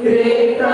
Rita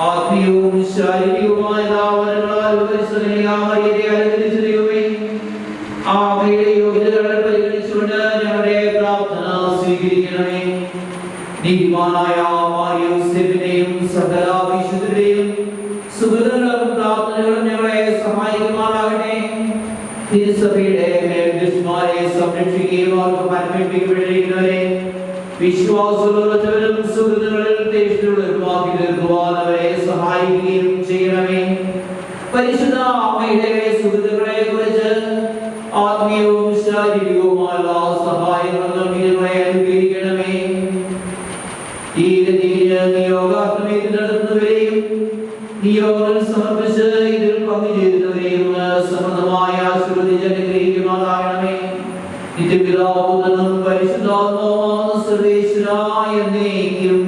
ആത്മീയവും ശാരീരികവുമായ നാമങ്ങളാൽ യോഗ്യതകൾ പരിഗണിച്ചുകൊണ്ട് ഞങ്ങളുടെ പ്രാർത്ഥന സ്വീകരിക്കണമേ. നീതിമാനായ യോസേഫിന്റെയും സകല വിശുദ്ധരുടെയും സുഹൃത്തുക്കളും പ്രാർത്ഥനകളും ഞങ്ങളെ സഹായിക്കുമാറാകട്ടെ. തിരുസഭയുടെ മേൽവിസ്മാരെ സംരക്ഷിക്കുകയും അവർക്ക് പരമേൽപ്പിക്കപ്പെട്ടിരിക്കുന്നവരെ വിശ്വാസമുള്ളവരും സുഹൃത്തുക്കളിൽ തേഷ്ടുള്ളവരുമാക്കി തീർക്കുവാൻ അവരെ സഹായിക്കുകയും ചെയ്യണമേ. പരിശുദ്ധ അമ്മയുടെ സുഹൃത്തുക്കളെ കുറിച്ച് ആത്മീയവും ശാരീരികവുമായ സഹായങ്ങൾ ഞങ്ങളെ അനുഗ്രഹിക്കണമേ. ഈ നിയോഗാത്മീയത്തിൽ നടത്തുന്നവരെയും നിയോഗങ്ങൾ സമർപ്പിച്ച് ഇതിൽ പങ്കുചേരുന്നവരെയും സമൃദ്ധമായ ആശീർവദിച്ച് അനുഗ്രഹിക്കുമാറാകണമേ. നിത്യപിതാവും പരിശുദ്ധാത്മാവായ സർവേശ്വരായ എന്നേക്കും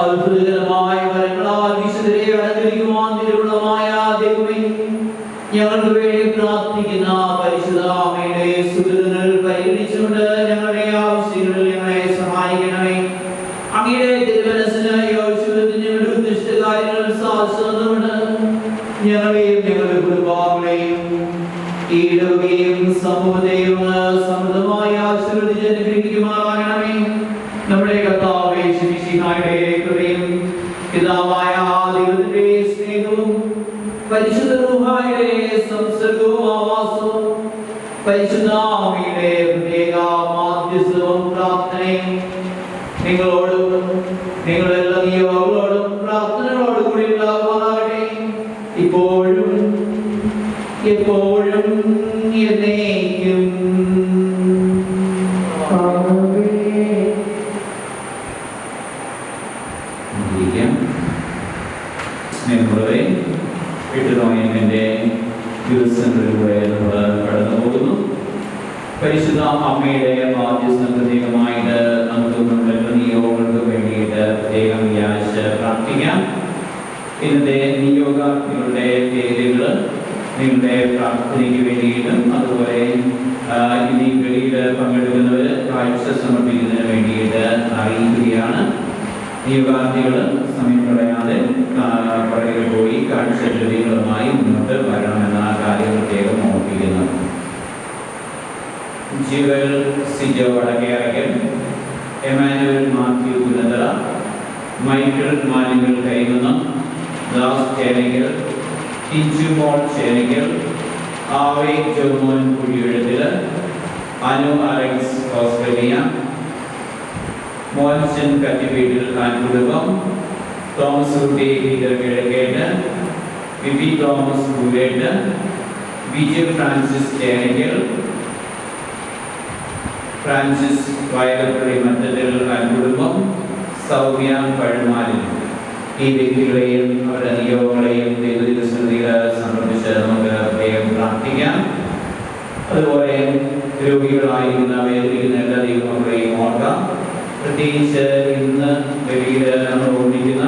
അത്ഭുതകരമായ വരങ്ങളാൽ വിശുദ്ധരെ അലങ്കരിക്കുവാൻ തിരുവുള്ളമായ ദൈവമേ, ഞങ്ങൾക്ക് വേണ്ടി പ്രാർത്ഥിക്കുന്ന പരിശുദ്ധ അമ്മയുടെ സുഹൃത്തുക്കൾ പരിഗണിച്ചുകൊണ്ട് ഞങ്ങളുടെ ആവശ്യങ്ങളിൽ ഞങ്ങളെ സഹായിക്കണമേ. അങ്ങയുടെ തിരുമനസ്സിന് യോശുവത്തിന്റെ ഉദ്ദിഷ്ട കാര്യങ്ങൾ സാധിച്ചുകൊണ്ട് ഞങ്ങളെയും ഞങ്ങളുടെ കുടുംബാംഗങ്ങളെയും ഈ ഇടവകയും സമൂഹത്തെയും സമൃദ്ധമായി ആശീർവദിച്ച് അനുഗ്രഹിക്കുമാറാകണമേ. നമ്മുടെ കർത്താവേ മിശിഹായുടെ കൃപയും പിതാവായ ദൈവത്തിന്റെ സ്നേഹവും പരിശുദ്ധ റൂഹായുടെ സംസർഗവും ആവാസവും പരിശുദ്ധ അമ്മയുടെ പ്രത്യേക മാധ്യസ്ഥവും പ്രാർത്ഥനയും നിങ്ങളോടും നിങ്ങളെല്ലാ നിയോഗങ്ങളോടും പ്രാർത്ഥനകളോടും കൂടി ഉണ്ടാകുമാറാകട്ടെ, ഇപ്പോഴും എപ്പോഴും എന്നേക്കും. സ്നേഹമുള്ളവരെ, വീട്ടുനോയന്റെ ദിവസങ്ങളിലൂടെ നമ്മൾ കടന്നു പോകുന്നു. പരിശുദ്ധ അമ്മയുടെ മാധ്യസ്ഥം പ്രത്യേകമായിട്ട് നമുക്ക് നമ്മുടെ നിയോഗങ്ങൾക്ക് വേണ്ടിയിട്ട് പ്രത്യേകം വിചാരിച്ച് പ്രാർത്ഥിക്കാം. ഇന്നത്തെ നിയോഗാർത്ഥികളുടെ പേരുകൾ നിങ്ങളുടെ പ്രാർത്ഥനയ്ക്ക് വേണ്ടിയിട്ടും അതുപോലെ ഇനി വെളിയിൽ പങ്കെടുക്കുന്നവർ കാഴ്ച സമർപ്പിക്കുന്നതിന് വേണ്ടിയിട്ട് അറിയിക്കുകയാണ്. നിയോഗാർത്ഥികൾ സമയം കളയാതെ പുറകിൽ പോയി കാഴ്ച ദ്രവ്യങ്ങളുമായി മുന്നോട്ട് വരണമെന്ന കാര്യം പ്രത്യേകം ഓർപ്പിക്കുന്നു. ജിവൽ സിജോ വടക്കേറയ്ക്കൽ, എമാനുവൽ മാത്യു പുനതറ, മൈക്കിൾ മാലിങ്ങൾ കൈകുന്നം, ദാസ് ചേനയ്ക്കൽ, ടിഞ്ചുമോൾ ചേനയ്ക്കൽ, ആവേ ജോമോൻ കുഴിയെഴുത്തിൽ, അനു അലക്സ് ഓസ്ട്രേലിയ, മോൻസൻ കത്തിവീട്ടിൽ കാൻകുടുംബം, തോമസ് കുട്ടി പീറ്റർ കിഴക്കേട്ട്, വിപി തോമസ് കൂരേട്ട്, വിജയ് ഫ്രാൻസിസ് ചേനയ്ക്കൽ, ഫ്രാൻസിസ് വയലപ്പള്ളി മറ്റത്തിൽ കാൻകുടുംബം, സൗമ്യ പഴുമാലിൽ. ഈ വ്യക്തികളെയും അവരുടെ നിയോഗങ്ങളെയും ദൈവദിവസത്തിൽ സമർപ്പിച്ച് നമുക്ക് പ്രത്യേകം പ്രാർത്ഥിക്കാം. അതുപോലെ രോഗികളായിരുന്ന വേദനിക്കുന്ന എല്ലാ ദൈവങ്ങളെയും ഓർക്കാം. പ്രത്യേകിച്ച് ഇന്ന് വെളിയിൽ നമ്മൾ ഓർമ്മിക്കുന്ന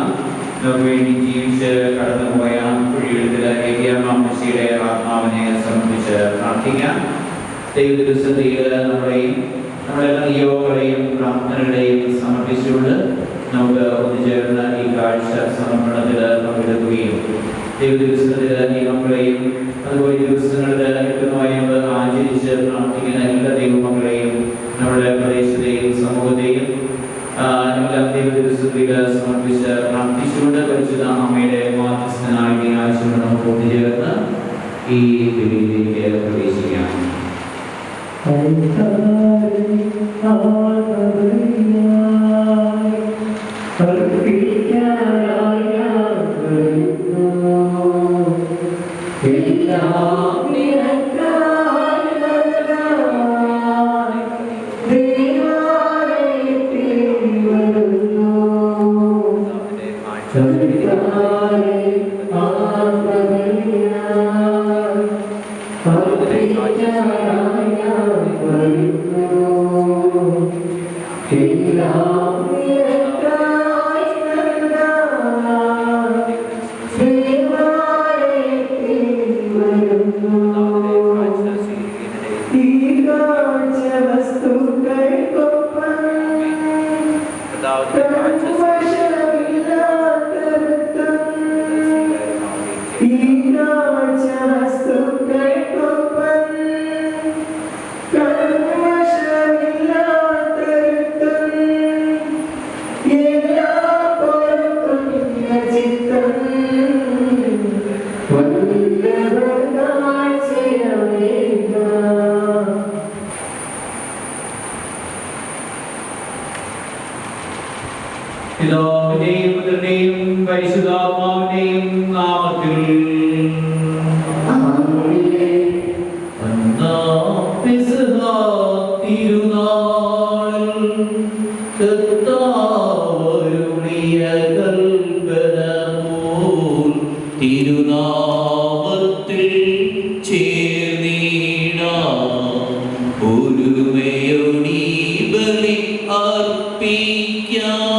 നമുക്ക് വേണ്ടി ജീവിച്ച് കടന്നുപോയ കുഴിയെഴുത്തിൽ ഏരിയാമ്മയുടെ ആത്മാവിനെ സമർപ്പിച്ച് പ്രാർത്ഥിക്കാം. ദൈവദിവസത്തിൽ നമ്മളെയും നമ്മുടെ നിയോഗങ്ങളെയും പ്രാർത്ഥനകളെയും സമർപ്പിച്ചുകൊണ്ട് നമുക്ക് ഒന്നുചേർന്ന് ഈ കാഴ്ച സമർപ്പണത്തിൽ പങ്കെടുക്കുകയും ദൈവദിവസത്തിൽ ഈ മക്കളെയും അതുപോലെ ദിവസങ്ങളിൽ കൃത്യമായി ആചരിച്ച് പ്രാർത്ഥിക്കുന്ന എല്ലാ ദൈവമക്കളെയും നമ്മുടെ പ്രദേശത്തെയും സമൂഹത്തെയും എല്ലാ ദൈവദിവസത്തിൽ സമർപ്പിച്ച് പ്രാർത്ഥിച്ചുകൊണ്ട് പരിശുദ്ധ അമ്മയുടെ മാധ്യസ്ഥനായി ഈ ആഴ്ച നമുക്ക് ഒന്നുചേർന്ന് ഈ ബലിയിലേക്ക് പ്രവേശിക്കാം. പിതാവിന്റെയും പുത്രന്റെയും പരിശുദ്ധാത്മാവിന്റെയും നാമത്തിൽ തിരുനാമത്തിൽ ചേർന്നീട ഒരുമയോടി ബലി അർപ്പിക്കാം.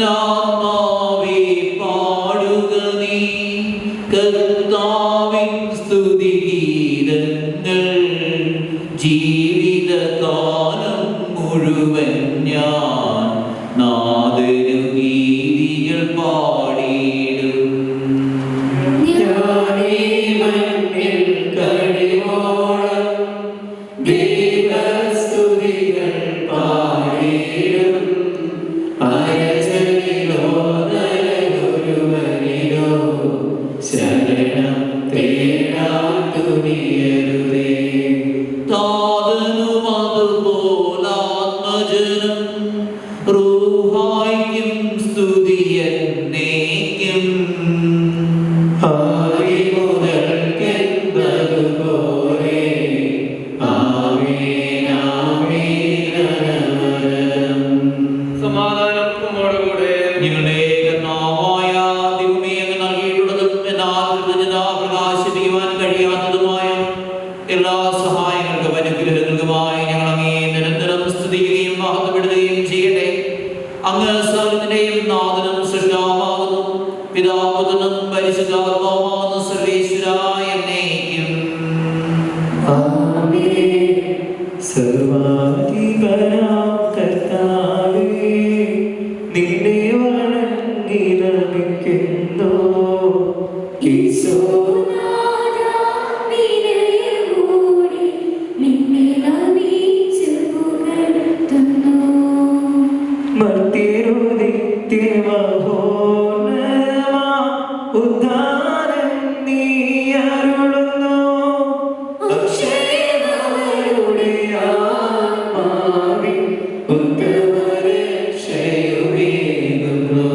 എന്നാത്മാവേ പാടുക നീ കർത്താവിൻ സ്തുതിഗീതങ്ങൾ ജീവിതകാലം മുഴുവൻ ഞാൻ നാദനു ഗീതികൾ പാടിയിടും. ദൈവസ്തുതികൾ പാടിയിടും. ശരണം തേടാൻ തുനിയരുതേ. താതനും അതുപോലാത്മജനം റൂഹായിക്കും സ്തുതിയെന്നേക്കും. ആദിമുതൽക്കെന്നതുപോലെ ആമേൻ ആമേൻ അനവരതം. സമാധാനം നമ്മോടുകൂടെ. ഞങ്ങളുടെ കർത്താവായ ദൈവമേ, അങ്ങ് നൽകിയിട്ടുള്ളതും എന്നാൽ കൃതജ്ഞത പ്രകാശിപ്പിക്കുവാൻ കഴിയാത്തതുമായ എല്ലാ സഹായങ്ങൾക്കും അനുഗ്രഹങ്ങൾക്കുമായി ഞങ്ങൾ അങ്ങേ നിരന്തരം സ്തുതിക്കുകയും മഹത്വപ്പെടുത്തുകയും ചെയ്യട്ടെ. അങ്ങ് സകലത്തിന്റെയും നാഥനും സൃഷ്ടാവാകുന്നു. പിതാപുത്രനും പരിശുദ്ധാത്മാവുമാകുന്ന സർവേശ്വരായ എന്നേക്കും. സർവാധിപനാം കർത്താവേ, നിന്നെ വണങ്ങി നമിക്കുന്നു. ഈശോനാഥാ, വിനയമോടെ നിന്നെ നമിച്ച് പുകഴ്ത്തുന്നു. മർത്യരു നിത്യമഹോന്നതമാ ഉദ്ധാരം നീ അരുളുന്നു. അക്ഷയമവരുടെ ആത്മാവിൽ ഉത്തമരക്ഷയുമേകുന്നു.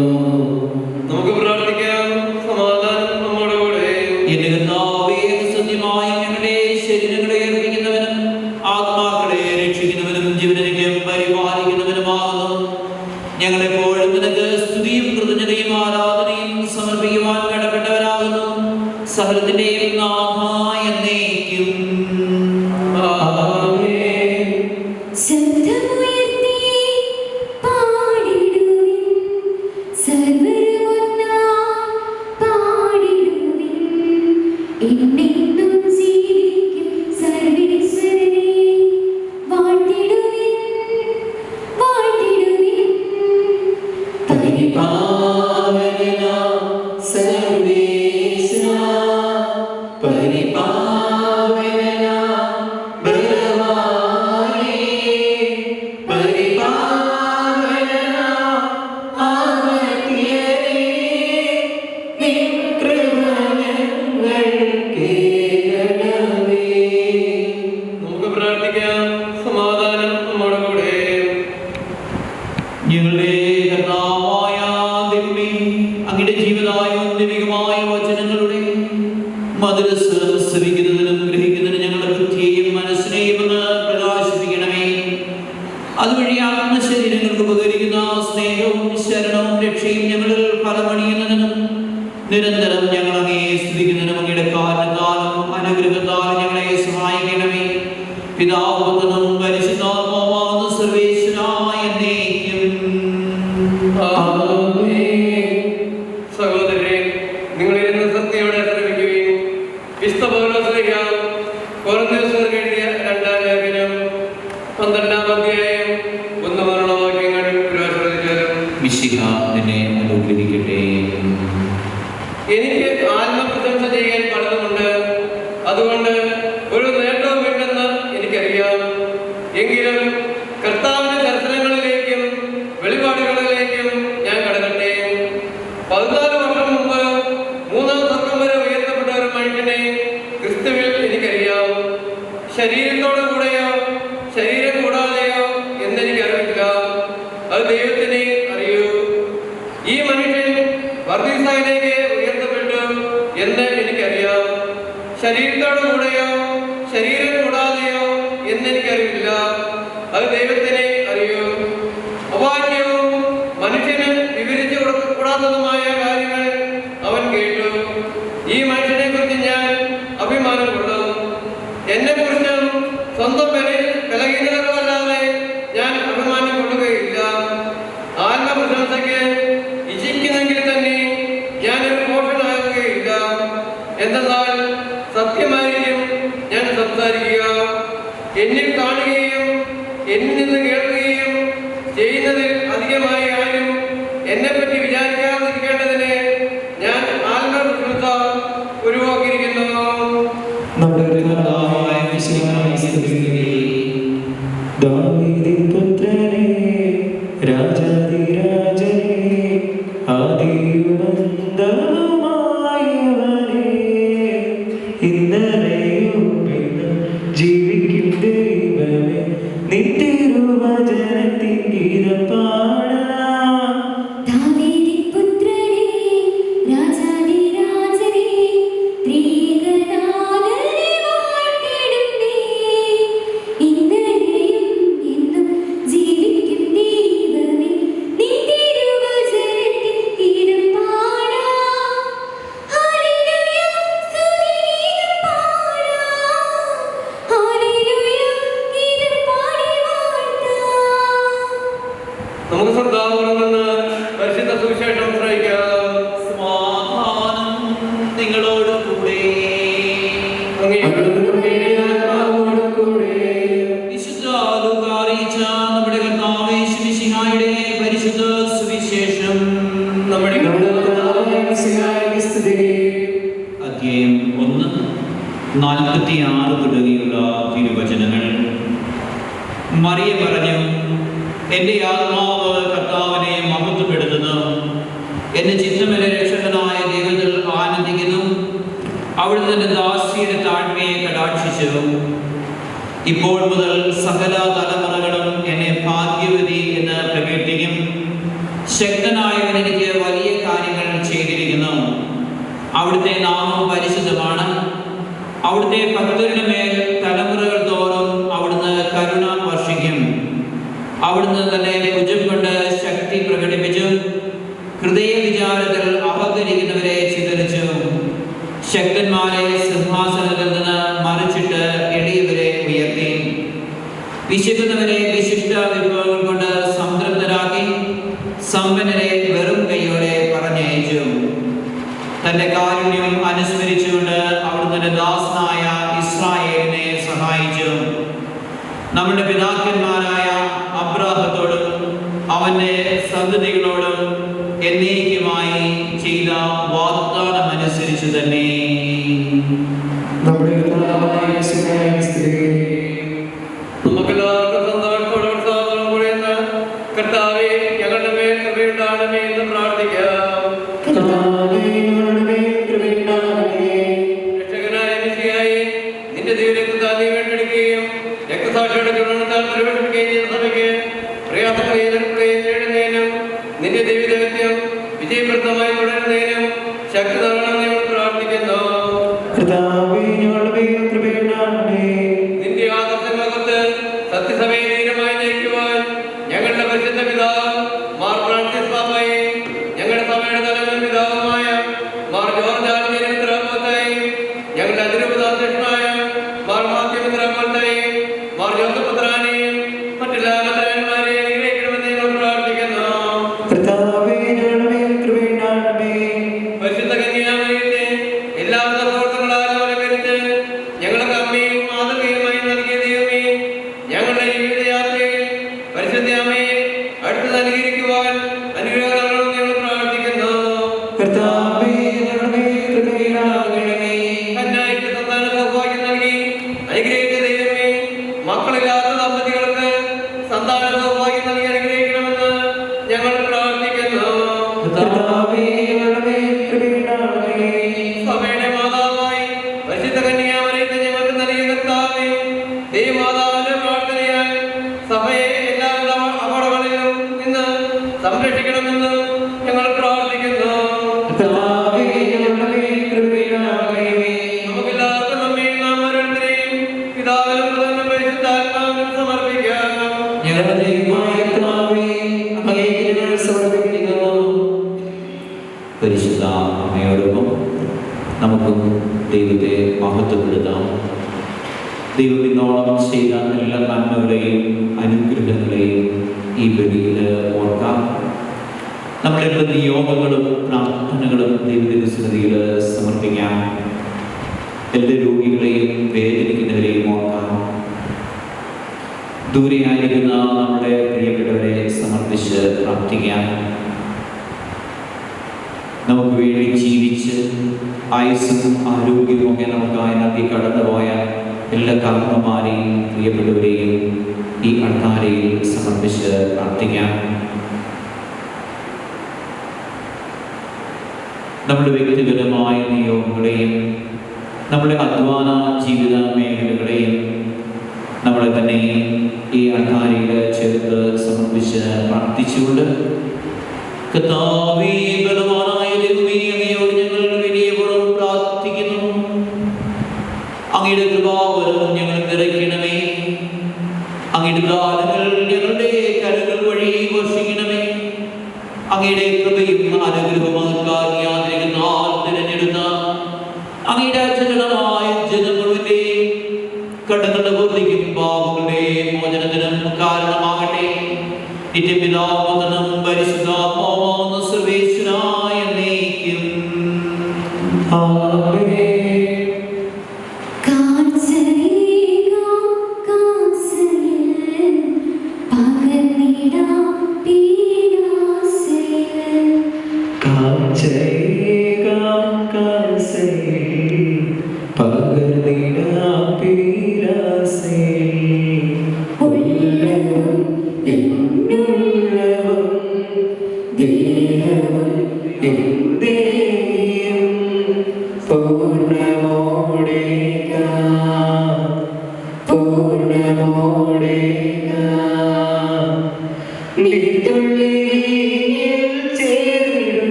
നമുക്ക് പ്രാർത്ഥിക്കാം. സമാധാനം നമ്മോടുകൂടെ. എന്റെ കർത്താവേ, സത്യമായും ഞങ്ങളുടെ ശരീരങ്ങളെ ഏൽപ്പിക്കുന്നവനും ആത്മാക്കളെ രക്ഷിക്കുന്നവനും ജീവനിലേക്കും പരിപാലിക്കുന്നവനുമാകുന്നു. ഞങ്ങളെപ്പോഴും നിനക്ക് സ്തുതിയും കൃതജ്ഞതയും ആരാധനയും സമർപ്പിക്കുവാൻ കടപ്പെട്ടവരാകുന്നു. സകലത്തിന്റെയും നാഥ എന്നേക്കും. ആമേൻ. ശബ്ദമുയർത്തി പാടിടുവിൻ, സർവ്വരും ഒന്നായി പാടിടുവിൻ. എന്നെന്നും ജീവിക്കും സർവ്വേശ്വരനെ വാഴ്ത്തിടുവിൻ, വാഴ്ത്തിടുവിൻ. പരിപാവനാം സർവേശ്വരാ, പരിപാവനാം ബലവാനേ, പരിപാവനാം അമർത്യനേ, നിൻ കൃപ ഞങ്ങൾക്കേകണമേ. നമുക്ക് പ്രാർത്ഥിക്കാം. സമാധാനം നമ്മോടുകൂടെ. ഞങ്ങളുടെ കർത്താവായ ദൈവമേ, അങ്ങയുടെ ജീവനായും ദൈവികമായ വചനങ്ങളുടെ മധുരസ്വരം ശ്രവിക്കുന്നതിനും ഗ്രഹിക്കുന്നതിനും ഞങ്ങളുടെ ബുദ്ധിയെയും മനസ്സിനെയും ഒന്ന് പ്രകാശിപ്പിക്കണമേ. അതുവഴി ആത്മശരീരങ്ങൾക്ക് ഉപകരിക്കുന്ന സ്നേഹവും ശരണവും രക്ഷയും ഞങ്ങളിൽ ഫലമണിയുന്നതിനും നിരന്തരം ഞങ്ങൾ അങ്ങേ സ്തുതിക്കുന്നതിനും അങ്ങയുടെ കാരണത്താലും അനുഗ്രഹത്താലും ഞങ്ങളെ സഹായിക്കണമേ. പിതാപുത്രനും പരിശുദ്ധാത്മാവുമാകുന്ന സർവേശ്വരായ എന്നേക്കും. ആമേൻ. സഹോദരരെ, നിങ്ങളിരുന്ന് സത്യയോടെ ശ്രമിക്കുകയും വിശുദ്ധ പൗലോസ്ലീഹ കൊരിന്ത്യർക്കെഴുതിയ എഴുതിയ 2-ാം ലേഖനം 12-ാം അധ്യായം 1 വാക്യങ്ങൾ ശ്രദ്ധിച്ചാലും. മിശിഹ നിന്നെ അനുഗ്രഹിക്കട്ടെ. എനിക്ക് ആത്മപ്രശംസ ചെയ്യാൻ പലതുമുണ്ട്. അതുകൊണ്ട് ഒരു നേട്ടവുമില്ലെന്ന് എനിക്കറിയാം. എങ്കിലും കർത്താവിന്റെ ദർശനങ്ങളിലേക്കും വെളിപാടുകളിലേക്കും ഞാൻ കടക്കട്ടെ. 14 വർഷം മുമ്പ് 3-ാം സ്വർഗ്ഗം വരെ ഉയർത്തപ്പെട്ട ഒരു മനുഷ്യനെ ക്രിസ്തുവിൽ എനിക്കറിയാം. ശരീരത്തോടു കൂടെയോ ശരീരം കൂടാതെയോ എന്നെനിക്കറിയില്ല. അത് ദൈവത്തിനെ അറിയൂ. ഈ മനുഷ്യൻ വർദ്ധിസായിലേക്ക് ഉയർത്തപ്പെട്ടു എന്ന് എനിക്കറിയാം. ശരീരത്തോടു കൂടെയോ ശരീരം കൂടാതെയോ എന്നെനിക്കറിയില്ല. അത് ദൈവത്തിനെ അറിയൂ. അവാക്യവും മനുഷ്യന് വിവരിച്ചു കൂടാത്തതുമായ കാര്യങ്ങൾ അവൻ കേട്ടു. ഈ മനുഷ്യനെ കുറിച്ച് ഞാൻ അഭിമാനം കൊള്ളും. എന്നെ കുറിച്ചും സ്വന്തം ബലഹീനതകളല്ലാതെ ഞാൻ അഭിമാനം കൊള്ളുകയില്ല. ആത്മപ്രശംസയ്ക്ക് ഇച്ഛിക്കുന്നെങ്കിൽ തന്നെ ഞാനൊരു മോഷനാകുകയില്ല. എന്തെന്നാൽ സത്യമായിരിക്കും ഞാൻ സംസാരിക്കുക. എന്നിൽ കാണുകയും എന്നിൽ നിന്ന് കേൾക്കുകയും ചെയ്യുന്നതിൽ അധികമായി ആരും എന്നെപ്പറ്റി വിചാരിക്കാതിരിക്കേണ്ടതിന് ഞാൻ ആത്മവിശ്വസ ഉരുവാക്കിയിരിക്കുന്നു. ദാവീദിൻ പുത്രനേ, രാജാധിരാജനേ, ആദിയുമന്തവുമായവനേ, ഇന്നലെയും ഇന്നും ജീവിക്കും ദൈവമേ, നിൻ തിരുവചനത്തിൻ ഗീതം പാടാം. ദാവീദിൻ പുത്രനേ, രാജാധിരാജനേ, ത്രിയേകനാഥനെ വാഴ്ത്തിടുന്നേ. ഇന്നലെയും എന്നും ജീവിക്കും ദൈവമേ, നിൻ തിരുവചനത്തിൻ ഗീതം പാടാം. ഹല്ലേലൂയ, സ്തുതിഗീതം പാടാം. ഹല്ലേലൂയ, ഗീതം പാടി വാഴ്ത്താം. നമുക്ക് ശ്രദ്ധാപൂർവം നിന്ന് പരിശുദ്ധ സുവിശേഷം ശ്രവിക്കാം. സമാധാനം നിങ്ങളോട് കൂടെ. വിശുദ്ധ ലൂക്കാ അറിയിച്ച നമ്മുടെ കർത്താവ് യേശുമിശിഹായുടെ പരിശുദ്ധ സുവിശേഷം. അധ്യായം 1:46 തുടങ്ങിയുള്ള തിരുവചനങ്ങൾ. മറിയ പറഞ്ഞു, എൻ്റെ ആത്മാവ് കർത്താവിനെ മഹത്വപ്പെടുത്തുന്നു, എൻ്റെ ചിത്തമെന്റെ രക്ഷകനായ ദൈവത്തിൽ ആനന്ദിക്കുന്നു. അവിടുന്ന് തന്റെ ദാസിയുടെ താഴ്മയെ കടാക്ഷിച്ചു. ഇപ്പോൾ മുതൽ സകല തലമുറകളും എന്നെ ഭാഗ്യവതി എന്ന് പ്രകീർത്തിക്കും. ശക്തനായവൻ എനിക്ക് വലിയ കാര്യങ്ങൾ ചെയ്തിരിക്കുന്നു. അവിടുത്തെ നാമം പരിശുദ്ധമാണ്. അവിടുത്തെ ഭക്തരുടെ മേൽ തലമുറകൾ തോറും അവിടുന്ന് കരുണ വർഷിക്കും. അവിടുന്ന് തന്നെ ഭുജം കൊണ്ട് ശക്തി പ്രകടിപ്പിച്ചു. ഹൃദയ വിചാരത്തിൽ അഹങ്കരിക്കുന്നവരെ ചിതറിച്ചു. ശക്തന്മാരെ സിംഹാസനത്തിൽ നിന്ന് മറിച്ചിട്ട് എളിയവരെ ഉയർത്തി. വിശക്കുന്നവരെ വിശിഷ്ട വിഭവങ്ങൾ കൊണ്ട് സംതൃപ്തരാക്കി. സമ്പന്നരെ വെറും കൈയോടെ പറഞ്ഞയച്ചു. തന്റെ കാരുണ്യം അനുസ്മരിച്ചുകൊണ്ട് അവിടുത്തെ ദാസനായ ഇസ്രായേലിനെ സഹായിച്ചു. നമ്മുടെ പിതാക്കന്മാരായ അബ്രാഹത്തോടും അവന്റെ സന്തതികളോടും എന്നേക്കുമായി ചെയ്ത വാഗ്ദാനമനുസരിച്ച് തന്നെ. നമുക്കെല്ലാവർക്കും സന്തോഷത്തോടെ ഉത്സാഹത്തോടും കൂടെ ഇന്ന് കർത്താവേ, ഞങ്ങളുടെ മേൽ കൃപയുണ്ടാകണമേ എന്ന് പ്രാർത്ഥിക്കാം. രക്ഷകനായ മിശിഹായേ, നിന്റെ ദൈവരക്തത്താൽ നീ വീണ്ടെടുക്കുകയും രക്തസാക്ഷിയുടെ ചുരുളത്താൽ പരിവേഷിക്കുകയും ചെയ്ത സഭയ്ക്ക് പ്രയാസങ്ങളെ എതിർക്കുകയും നേടുന്നതിനും നിന്റെ ദൈവദൈവത്യം വിജയപ്രദമായി തുടരുന്നതിനും ശക്തി നൽകണമെന്ന് ഞങ്ങൾ പ്രാർത്ഥിക്കുന്നു. നിന്റെ ആദർശങ്ങൾക്കൊത്ത് സത്യസഭയെ ധീരമായി നയിക്കുവാൻ ഞങ്ങളുടെ പരിശുദ്ധ പിതാവ് മാർ ഫ്രാൻസിസ് പാപ്പയെ, ഞങ്ങളുടെ സഭയുടെ തലവനും പിതാവുമായ മാർ ജോർജ് ആത്മീയ മിത്രാപോത്തായും, ഞങ്ങളുടെ അതിരൂപതാധ്യക്ഷനായ മാർ മാത്യു മിത്രാപോത്തായും, മാർ ജോസഫ് പുത്രാനെയും മറ്റെല്ലാ മെത്രാന്മാരെയും അനുഗ്രഹിക്കണമെന്ന് ഞങ്ങൾ പ്രാർത്ഥിക്കുന്നു. പരിശുദ്ധ കന്യാമറിയത്തെ എല്ലാവിധ പ്രവർത്തനങ്ങളാലും അലങ്കരിച്ച് ഞങ്ങൾക്ക് അമ്മയും മാതൃകയുമായി നൽകിയ ദൈവമേ, ഞങ്ങളുടെ ജീവിതയാത്രയിൽ പരിശുദ്ധ അമ്മയെ അടുത്ത് അനുകരിക്കുവാൻ അനുഗ്രഹം നൽകണമെന്ന് ഞങ്ങൾ പ്രാർത്ഥിക്കുന്നു. കന്യായ്ക്ക് സന്താന സൗഭാഗ്യം നൽകി അനുഗ്രഹിച്ച ദൈവമേ, മക്കളില്ലാത്ത ദമ്പതികൾക്ക് സന്താന സൗഭാഗ്യം നൽകി അനുഗ്രഹിക്കണമെന്ന് ഞങ്ങൾ പ്രാർത്ഥിക്കുന്നു. സഭയുടെ മാതാവായി പരിശുദ്ധ കന്യാമറിയത്തെ ഞങ്ങൾക്ക് നൽകിയ കർത്താവേ, ദൈവമാതാവിന്റെ പ്രാർത്ഥനയാൽ സഭയെ എല്ലാവിധ അപകടങ്ങളിലും നിന്ന് സംരക്ഷിക്കണമെന്ന് ഞങ്ങൾ പ്രാർത്ഥിക്കുന്നു. നമുക്കെല്ലാവർക്കും നമ്മയും നാം ഓരോരുത്തരെയും പിതാവിനും പുത്രനും പരിശുദ്ധാത്മാവിനും സമർപ്പിക്കാം. പരിശുദ്ധ അമ്മയോടൊപ്പം നമുക്കും ദൈവത്തെ മഹത്വപ്പെടുത്താം. ദൈവം ഇന്നോളം ചെയ്ത എല്ലാ നന്മകളെയും അനുഗ്രഹങ്ങളെയും ഈ ബലിയിൽ ഓർക്കാം. നമ്മളുടെ നിയോഗങ്ങളും പ്രാർത്ഥനകളും ദൈവത്തിന്റെ സന്നിധിയിൽ സമർപ്പിക്കാം. എല്ലാ രോഗികളെയും വേദനിക്കുന്നവരെയും ഓർക്കാം. ദൂരെയായിരിക്കുന്ന നമ്മുടെ പ്രിയപ്പെട്ടവരെ സമർപ്പിച്ച് പ്രാർത്ഥിക്കാം. നമുക്ക് വേണ്ടി ജീവിച്ച് ആയുസ്സും ആരോഗ്യമൊക്കെ നമുക്കായി നൽകി കടന്നുപോയ എല്ലാ കർമ്മമാരെയും പ്രിയപ്പെട്ടവരെയും ഈ അൾത്താരയിൽ സമർപ്പിച്ച് പ്രാർത്ഥിക്കാം. നമ്മുടെ വ്യക്തിപരമായ നിയോഗങ്ങളെയും നമ്മുടെ അധ്വാന ജീവിത മേഖലകളെയും നമ്മളെ തന്നെ ഈ അൾത്താരയിൽ ചേർത്ത് സമർപ്പിച്ച് പ്രാർത്ഥിച്ചുകൊണ്ട്, കർത്താവേ, ബലവാനായ ദൈവമേ, അങ്ങയോട് ഞങ്ങൾ വിനയപൂർവ്വം പ്രാർത്ഥിക്കുന്നു. അങ്ങയുടെ കൃപാവരം ഞങ്ങൾ നിറയ്ക്കണമേ. അങ്ങയുടെ ദാനങ്ങൾ ഞങ്ങളുടെ കരങ്ങൾ വഴി വർഷിക്കണമേ. അങ്ങയുടെ കൃപയും അനുഗ്രഹവുമാക്കാൻ യാതൊരുനാൽ തിരഞ്ഞെടുത്ത അങ്ങയുടെ അചരണമായ ജനം മുഴുവന്റെയും കടങ്ങളുടെ പൂർത്തിക്കും പാപങ്ങളുടെയും മോചനത്തിനും കാരണമാകട്ടെ. നിത്യപിതാവും പരിശുദ്ധാത്മാവുന്ന സർവേശ്വരായ എന്നേക്കും.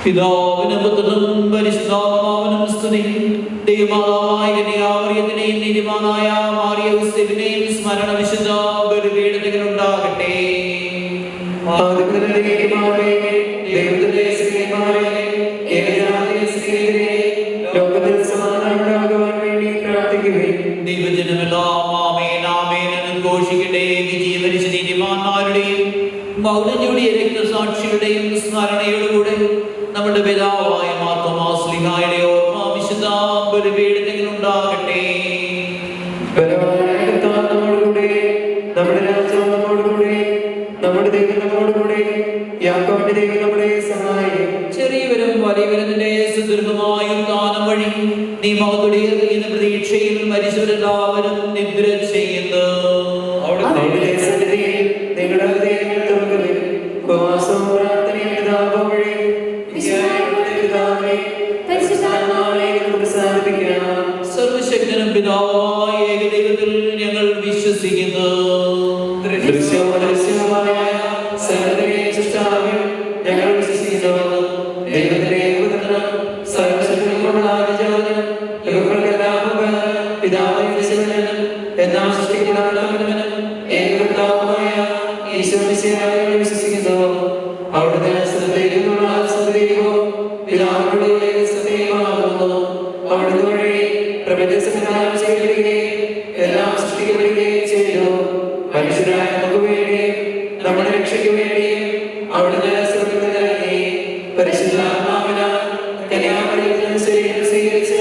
പിതാവിനും പുത്രനും പരിശുദ്ധാത്മാവിനും സ്തുതി. ദൈവമാതാവായ കന്യാമറിയത്തിനെയും നീതിമാനായ മാറിയ യോസേഫിനെയും സ്മരണ വിശുദ്ധ ബലിപീഠത്തിൽ ഉണ്ടാകട്ടെ. ദൈവജനമെല്ലാം ആമേൻ ആമേൻ എന്ന് ഘോഷിക്കട്ടെ. വിജയവരിച്ച നീതിമാന്മാരുടെയും മൗനജോടിയ രക്തസാക്ഷികളുടെയും സ്മരണയോടുകൂടെ നമ്മുടെ പിതാവായ മാർത്തോമാ ശ്ലീഹായുടെ ഓർമ്മ വിശുദ്ധ ബലിപീഠത്തിൽ ഉണ്ടാകട്ടെ. നമ്മുടെ രാജ്യം നമ്മോടുകൂടെ, നമ്മുടെ ദൈവം നമ്മോടുകൂടെ, യാക്കോബിന്റെ ദൈവം നമ്മളെ സഹായിക്കും. ചെറിയവരും വലിയവരും നിന്റെ സുദീർഘമായ ഉത്ഥാനം വഴി നീ മഹത്വയുടെ പ്രതീക്ഷയിൽ മരിച്ചവരെല്ലാവരും നിദ്ര ചെയ്യുന്നു. അവിടുത്തെ സന്നിധിയിൽ നിങ്ങളുടെ ഹൃദയങ്ങൾ തുറക്കുകയും ഉപവാസവും പ്രാർത്ഥനയും പിതാവ് വഴി സർവശക്തനും പിതാവായ ഏകദൈവത്തിൽ ഞങ്ങൾ വിശ്വസിക്കുന്നു. ഞങ്ങൾ വിശ്വസിക്കുന്നു. ദൈവത്തിന്റെ എന്നാൽ സൃഷ്ടിക്കപ്പെടാത്തവനും ഏകപിതാവുമായ ഈശോമിശിഹായെ വിശ്വസിക്കുന്നു. അവിടുത്തെ സത്യദൈവമുള്ള സത്യദൈവവും പിതാവിന്റെ സത്യമാകുന്നു. അവിടുന്ന് വഴി പ്രപഞ്ചസംഹാരം ചെയ്യപ്പെടുകയും എല്ലാം സൃഷ്ടിക്കപ്പെടുകയും ചെയ്തു. മനുഷ്യരായ നമുക്ക് വേണ്ടിയും നമ്മുടെ രക്ഷയ്ക്ക് വേണ്ടിയും അവിടുന്ന് സ്വർഗ്ഗത്തിലിറങ്ങി പരിശുദ്ധാത്മാവിനാൽ കന്യാമറിയത്തിൽ ശരീരം സ്വീകരിച്ച്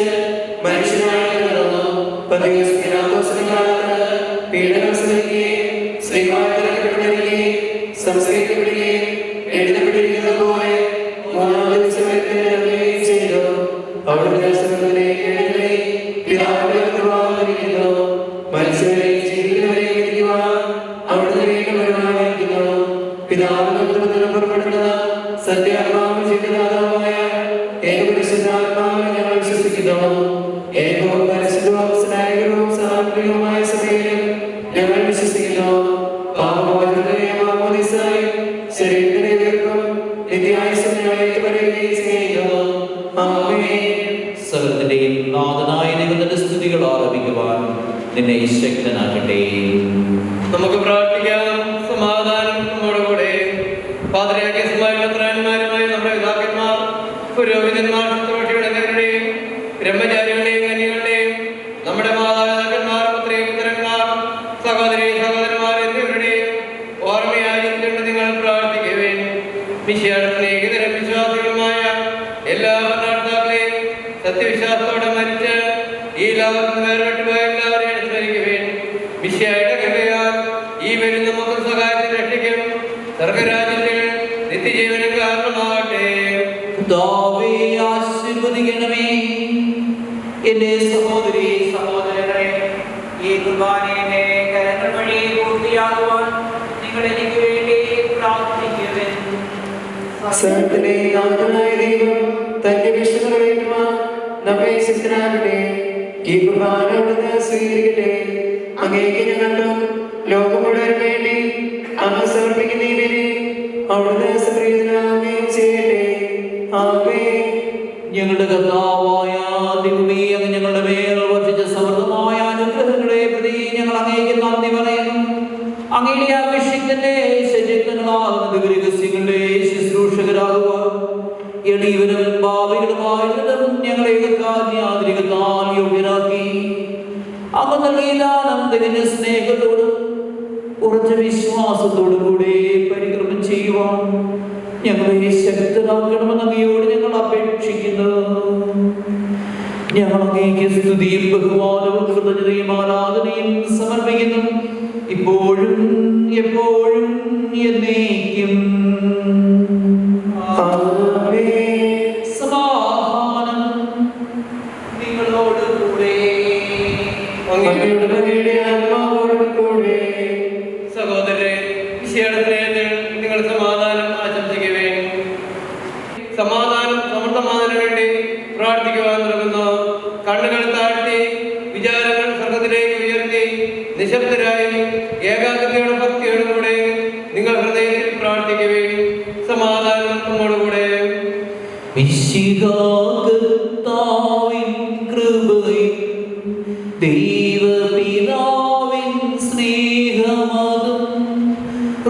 മനുഷ്യനായി പിറന്നു. പന്തിയോസ് പിലാത്തോസിന്റെ കാലത്ത് പീഡനം സഹിക്കുകയും ശ്രീവാഴ്ത്തപ്പെടുകയും സംസ്കരിക്കപ്പെടുകയും എഴുതപ്പെട്ടിരിക്കുന്നത് പോലെ മൂന്നാം ദിവസം ഉയർത്തെഴുന്നേൽക്കുകയും ചെയ്തു. അവിടുന്ന് സ്വർഗ്ഗത്തിലേക്ക് എഴുന്നള്ളി പിതാവിന്റെ കൃപാവരിക്കുന്നു. മനുഷ്യരെയും ജീവിക്കുന്നവരെയും വിധിക്കുവാൻ അവിടുന്ന് വീണ്ടും വരുവാനിരിക്കുന്നു. പിതാവിനും പുത്രനും പുറപ്പെടുന്ന സത്യാത്മാവും ജീവദാതാവുമായ ഏകപരിശുദ്ധാത്മാവിനെ ഞങ്ങൾ വിശ്വസിക്കുന്നു. ഏകവും പരിശുദ്ധവും സ്നേഹവും സാത്വികവുമായ സഭയിലും ഞങ്ങൾ വിശ്വസിക്കുന്നു. പാപമോചനത്തെയും മാമോദീസായും ശരീരത്തിന്റെ ഉയർപ്പും നിത്യായുസ്സും ഞങ്ങൾ ഏറ്റുപറയുകയും ചെയ്യുന്നു. ആമേൻ. സകലത്തിന്റെയും നാഥനായ ദൈവത്തിന്റെ സ്തുതികൾ ആലപിക്കുവാൻ നിന്നെ ശക്തനാക്കട്ടെ. നമുക്ക് പ്രാർത്ഥിക്കാം. സമാധാനം നമ്മോടുകൂടെ. പാതിരാക്യന്മാരും മെത്രാന്മാരുമായ നമ്മുടെ പിതാക്കന്മാർ, പുരോഹിതന്മാർ, ശുശ്രൂഷകരുടെയും ബ്രഹ്മചാരികളെയും കന്യകളുടെയും നമ്മുടെ മാതാപിതാക്കന്മാർ, പുത്രന്മാർ, സഹോദരി സഹോദരന്മാർ എന്നിവരുടെയും ഓർമ്മയായിരിക്കേണ്ട നിങ്ങൾ പ്രാർത്ഥിക്കുവേൻ. മിശിഹായുടെ സ്നേഹിതരും വിശ്വാസികളുമായ എല്ലാ ഭരണകർത്താക്കളെയും സത്യവിശ്വാസത്തോടെ മരിച്ച് ഈ ലോകത്ത് വേർപെട്ടുപോയ എല്ലാവരെയും സ്മരിക്കുവേൻ. മിശിഹായുടെ കൃപയാൽ ഈ വരും നമുക്ക് സഹായത്തിൽ രക്ഷിക്കും. സ്വർഗരാജ്യത്തിൽ നിത്യജീവനും കാരണമാകട്ടെ. കർത്താവേ, ആശീർവദിക്കണമേ. എന്റെ സഹോദരി സഹോദരങ്ങളെ, ഈ കുർബാനയുടെ കരങ്ങൾ വഴി പൂർത്തിയാകുവാൻ നിങ്ങൾ എനിക്ക് വേണ്ടി പ്രാർത്ഥിക്കുവിൻ. സർവ്വത്തിലെ നാഥനായ ദൈവം തന്റെ വിശുദ്ധ നമ്മെ ശക്തനാകട്ടെ. ഈ കുർബാന അവിടുന്ന് സ്വീകരിക്കട്ടെ. അങ്ങേക്ക് ഞങ്ങൾക്കും ലോകം മുഴുവൻ വേണ്ടി അങ്ങ് സമർപ്പിക്കുന്നതിനെ അവിടുന്ന് സംപ്രീതനാകുകയും ചെയ്യട്ടെ. ആമേൻ. ഞങ്ങളുടെ കർത്താവായ ദൈവമേ, അങ്ങ് ഞങ്ങളുടെ മേൽ വർഷിച്ച സമൃദ്ധമായ അനുഗ്രഹങ്ങളെ പ്രതി ഞങ്ങൾ അങ്ങേക്ക് നന്ദി പറയുന്നു. അങ്ങയുടെ അഭിഷിക്തന്റെ ശരീരങ്ങളാകുന്ന ദിവ്യരഹസ്യങ്ങളുടെ ശുശ്രൂഷകരാകുവാൻ എളിയവരും പാപികളുമായിരുന്നതും ഞങ്ങളെ യാതൊരുത്താൽ യോഗ്യരാക്കി. അങ്ങ് നൽകിയ ദാനം തികഞ്ഞ സ്നേഹത്തോടും ഉറച്ച വിശ്വാസത്തോടും കൂടെ പരിക്രമം ചെയ്യുവാൻ ഞങ്ങളെ ശക്തരാക്കണമെന്ന് അങ്ങയോട് ഞങ്ങൾ അപേക്ഷിക്കുന്നു. ഞങ്ങൾ അങ്ങേക്ക് സ്തുതിയും ബഹുമാനവും കൃതജ്ഞതയും ആരാധനയും സമർപ്പിക്കുന്നു, ഇപ്പോഴും എപ്പോഴും എന്നേക്കും. സമാധാനം നിങ്ങളോട് കൂടെ. സഹോദരരെ, മിശിഹായുടെ സ്നേഹത്തിൽ നിങ്ങൾ സമാധാനം ആശംസിക്കുവേൻ. സമാധാനം സമൃദ്ധമാനതിനു വേണ്ടി പ്രാർത്ഥിക്കുവാൻ തുടങ്ങുന്നു. കണ്ണുകൾ താഴ്ത്തി വിചാരങ്ങൾ സ്വർഗത്തിലേക്ക് ഉയർത്തി നിശബ്ദരായി ഏകാഗ്രതയോടെ ഭക്തിയോടും കൂടെ നിങ്ങൾ ഹൃദയത്തിൽ പ്രാർത്ഥിക്കുവേൻ. സമാധാനം നമ്മോടുകൂടെ. മിശിഹാകർത്താവിൻ കൃപയും ദൈവപിതാവിൻ സ്നേഹമതും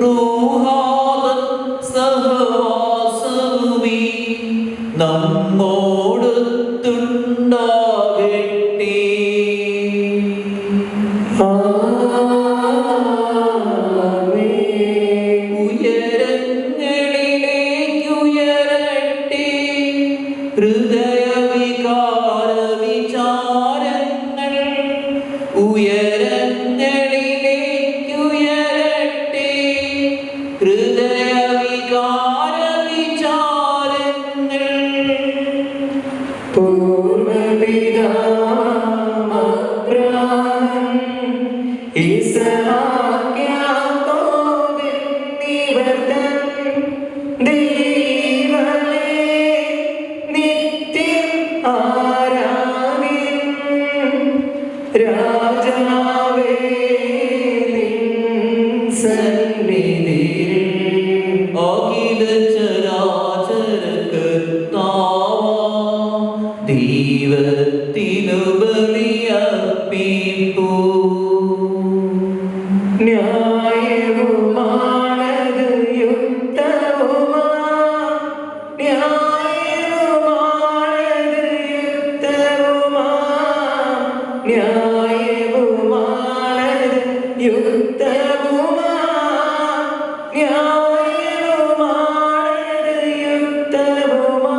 റൂഹാദൻ സഹവാസവുമീ നമ്മോടൊത്തുണ്ടാകട്ടെ. ഉയരങ്ങളിലേക്കുയരട്ടെ ഹൃദയവികാര വിചാരങ്ങൾ. ഉയരങ്ങളിലേക്കുയരട്ടെ ഹൃദയവികാര വിചാരങ്ങൾ. അഖില ചരാചര കർത്താവാം ദൈവത്തിനു ബലിയർപ്പിപ്പൂ. ന്യായവുമാണത് യുക്തവുമാ, ന്യായവുമാണത് യുക്തവുമാ, ന്യായവുമാണത് യുക്തവുമാ, ന്യായവുമാണത് യുക്തവുമാ.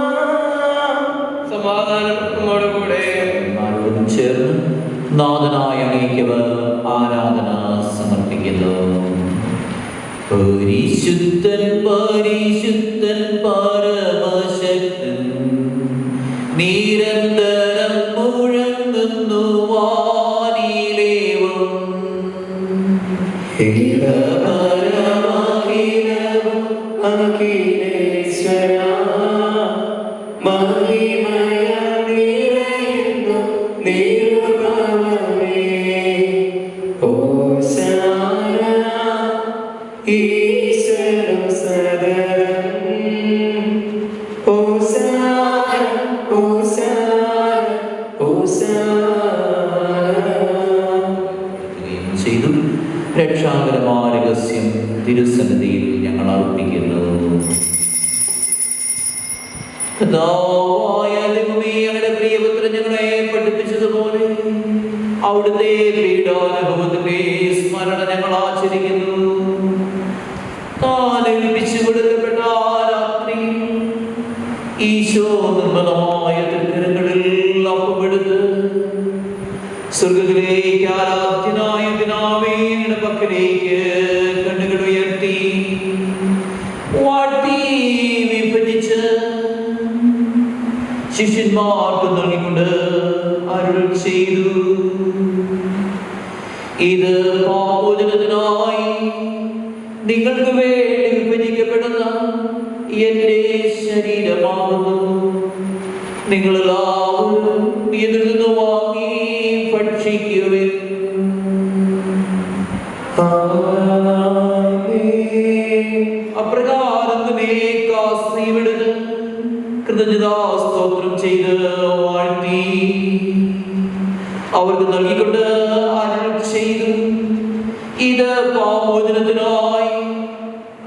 സമാധാനം നമ്മോടുകൂടെ. ആരോടും ചേർന്ന് നാഥനായ അങ്ങേക്ക് ആരാധന സമർപ്പിക്കുന്നു. പരിശുദ്ധൻ പരിശുദ്ധൻ പരമശക്തൻ നിരന്തരം മുഴങ്ങുന്നു വാനിലേവം. അഖിലേശ്വരാ മഹിമയ നിറയുന്നു നിരുപമമേ. ഹോശാന ഈശ്വരം സദരം. ഹോശാന ഹോശാന ഹോശാന. ചെയ്തു രക്ഷാകരമായ രഹസ്യം തിരുസന്നിധിയിൽ ഞങ്ങൾ അർപ്പിക്കുന്നു. കർത്താവായ ദൈവമേ, അങ്ങയുടെ പ്രിയപുത്രൻ ഞങ്ങളെ അവിടുത്തെ പീഡാനുഭവത്തിന്റെ സ്മരണ ഞങ്ങൾ ആചരിക്കുന്നു. താൻ ഏൽപ്പിച്ചു കൊടുക്കപ്പെട്ട ആ രാത്രി ഈശോ നിർമ്മലമായ തൃക്കരങ്ങളിൽ അപ്പമെടുത്ത് സ്വർഗ്ഗത്തിലേക്ക് ആരാധ്യനായ പിതാവിന്റെ പക്കലേക്ക് കണ്ണുകൾ ഉയർത്തി വാഴ്ത്തി വിഭജിച്ച് ശിഷ്യന്മാർക്ക് നൽകിക്കൊണ്ട് അരുൾ ചെയ്തു, ഇത് പാപോദനത്തിനായി നിങ്ങൾക്ക് വേണ്ടി വിഭജിക്കപ്പെടുന്ന എന്റെ ശരീരമാകുന്നു. നിങ്ങളെല്ലാവരും ഇതിൽ നിന്ന് വാങ്ങി ഭക്ഷിക്കുവിൻ. അപ്രകാരം സ്ത്രീവിടുന്ന് കൃതജ്ഞതാസ്തോത്രം ചെയ്ത് വാഴ്ത്തി അവർക്ക് നൽകിക്കൊണ്ട് അരുൾ ചെയ്തു, ഇത് പാപമോചനത്തിനായി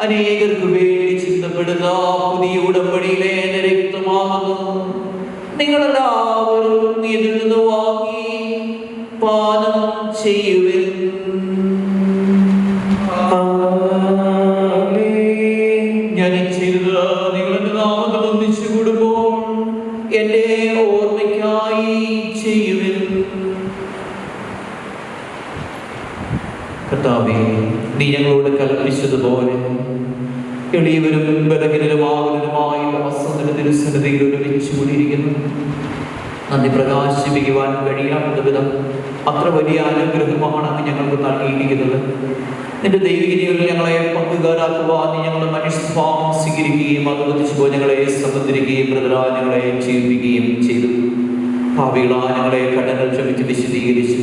അനേകർക്ക് വേണ്ടി ചിന്തപ്പെടുന്ന പുതിയ ഉടമ്പടിയിലെ രക്തമാകുന്നു. നിങ്ങളെല്ലാവരും ഇതിൽ നിന്ന് വാങ്ങി പാനം ചെയ്യുവിൻ. ഞാൻ ചെയ്തത് നിങ്ങളുടെ നാമത്തിൽ ഒന്നിച്ചു കൂടുമ്പോൾ എന്റെ ഓർമ്മയ്ക്കായി ചെയ്യുവിൻ. കർത്താവേ, നീ ഞങ്ങളോട് കൽപ്പിച്ചതുപോലെ എളിയവരും ബലഹീനരുമാകുന്നതുമായി വസന്തയുടെ തിരുസന്നിധിയിൽ ഒരുമിച്ച് കൂടിയിരിക്കുന്നു. നന്ദി പ്രകാശിപ്പിക്കുവാൻ കഴിയാത്ത വിധം അത്ര വലിയ അനുഗ്രഹമാണ് അങ്ങ് ഞങ്ങൾക്ക് നൽകിയിരിക്കുന്നത്. നിന്റെ ദൈവികതയിൽ ഞങ്ങളെ പങ്കുകാരാക്കുവാൻ നീ ഞങ്ങളുടെ മനുഷ്യഭാവം സ്വീകരിക്കുകയും അതുവധിച്ചു ഞങ്ങളെ സംബന്ധിക്കുകയും മൃതരായ ഞങ്ങളെ ജീവിക്കുകയും ചെയ്തു. ഭാവികളാ ഞങ്ങളെ കടങ്ങൾ ക്ഷമിച്ച് വിശദീകരിച്ചു.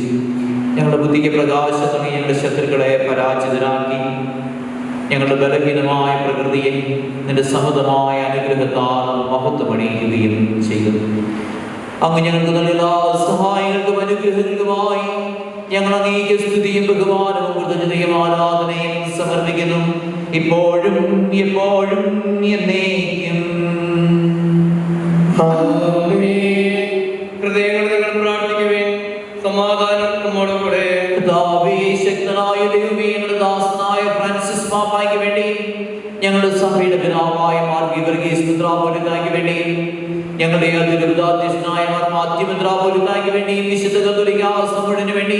ഞങ്ങളുടെ ബുദ്ധിക്ക് പ്രകാശം നൽകി ഞങ്ങളുടെ ശത്രുക്കളെ പരാജിതരാക്കി ഞങ്ങളുടെ ബലഹീനമായ പ്രകൃതിയെ നിന്റെ സമൃദ്ധമായ അനുഗ്രഹത്താൽ മഹത്വമണിയിക്കുകയും ചെയ്തു. അങ്ങ് ഞങ്ങൾക്ക് നൽകുന്ന സഹായങ്ങൾക്കും അനുഗ്രഹങ്ങൾക്കുമായി ഞങ്ങൾ അങ്ങേക്ക് സ്തുതിയും ബഹുമാനവും കൃതജ്ഞതയും ആരാധനയും സമർപ്പിക്കുന്നു, ഇപ്പോഴും എപ്പോഴും എന്നേക്കും. ഹൃദയങ്ങൾ നിങ്ങൾ പ്രാർത്ഥിക്കുവേൻ. സമാധാനം നമ്മോടുകൂടെ. കർത്താവേ, ശക്തനായ ദൈവമേ, ഞങ്ങളുടെ ദാസനായ ഫ്രാൻസിസ് പാപ്പായ്ക്ക് വേണ്ടി, ഞങ്ങളുടെ സഭയുടെ പിതാവായ മാർ ഗീവർഗീസ് മെത്രാപ്പോലീത്തായ്ക്ക് വേണ്ടി, ഞങ്ങളുടെ അതിരൂപതാധ്യക്ഷനായ മാർ മാത്യു മെത്രാപ്പോലീത്തായ്ക്ക് വേണ്ടി, വിശുദ്ധ കത്തോലിക്കാ സമൂഹത്തിന് വേണ്ടി,